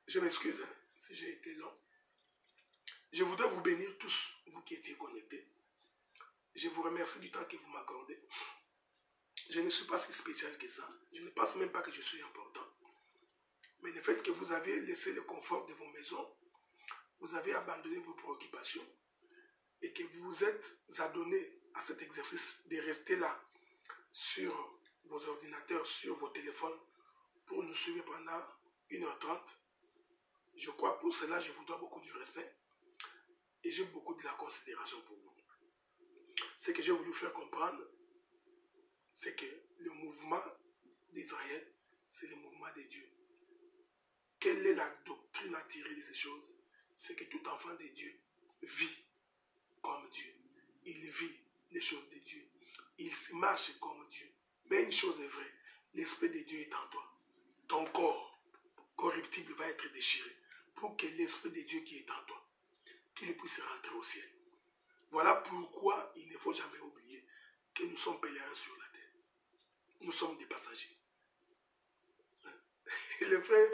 Je m'excuse hein, si j'ai été long. Je voudrais vous bénir tous, vous qui étiez connectés. Je vous remercie du temps que vous m'accordez. Je ne suis pas si spécial que ça. Je ne pense même pas que je suis important. Mais le fait que vous avez laissé le confort de vos maisons, vous avez abandonné vos préoccupations et que vous vous êtes adonné à cet exercice de rester là sur vos ordinateurs, sur vos téléphones pour nous suivre pendant 1h30. Je crois pour cela, je vous dois beaucoup du respect et j'ai beaucoup de la considération pour vous. Ce que j'ai voulu faire comprendre, c'est que le mouvement d'Israël, c'est le mouvement de Dieu. Quelle est la doctrine à tirer de ces choses? C'est que tout enfant de Dieu vit comme Dieu. Il vit les choses de Dieu. Il marche comme Dieu. Mais une chose est vraie, l'Esprit de Dieu est en toi. Ton corps corruptible va être déchiré pour que l'Esprit de Dieu qui est en toi, qu'il puisse rentrer au ciel. Voilà pourquoi il ne faut jamais oublier que nous sommes pèlerins sur la terre. Nous sommes des passagers. Le frère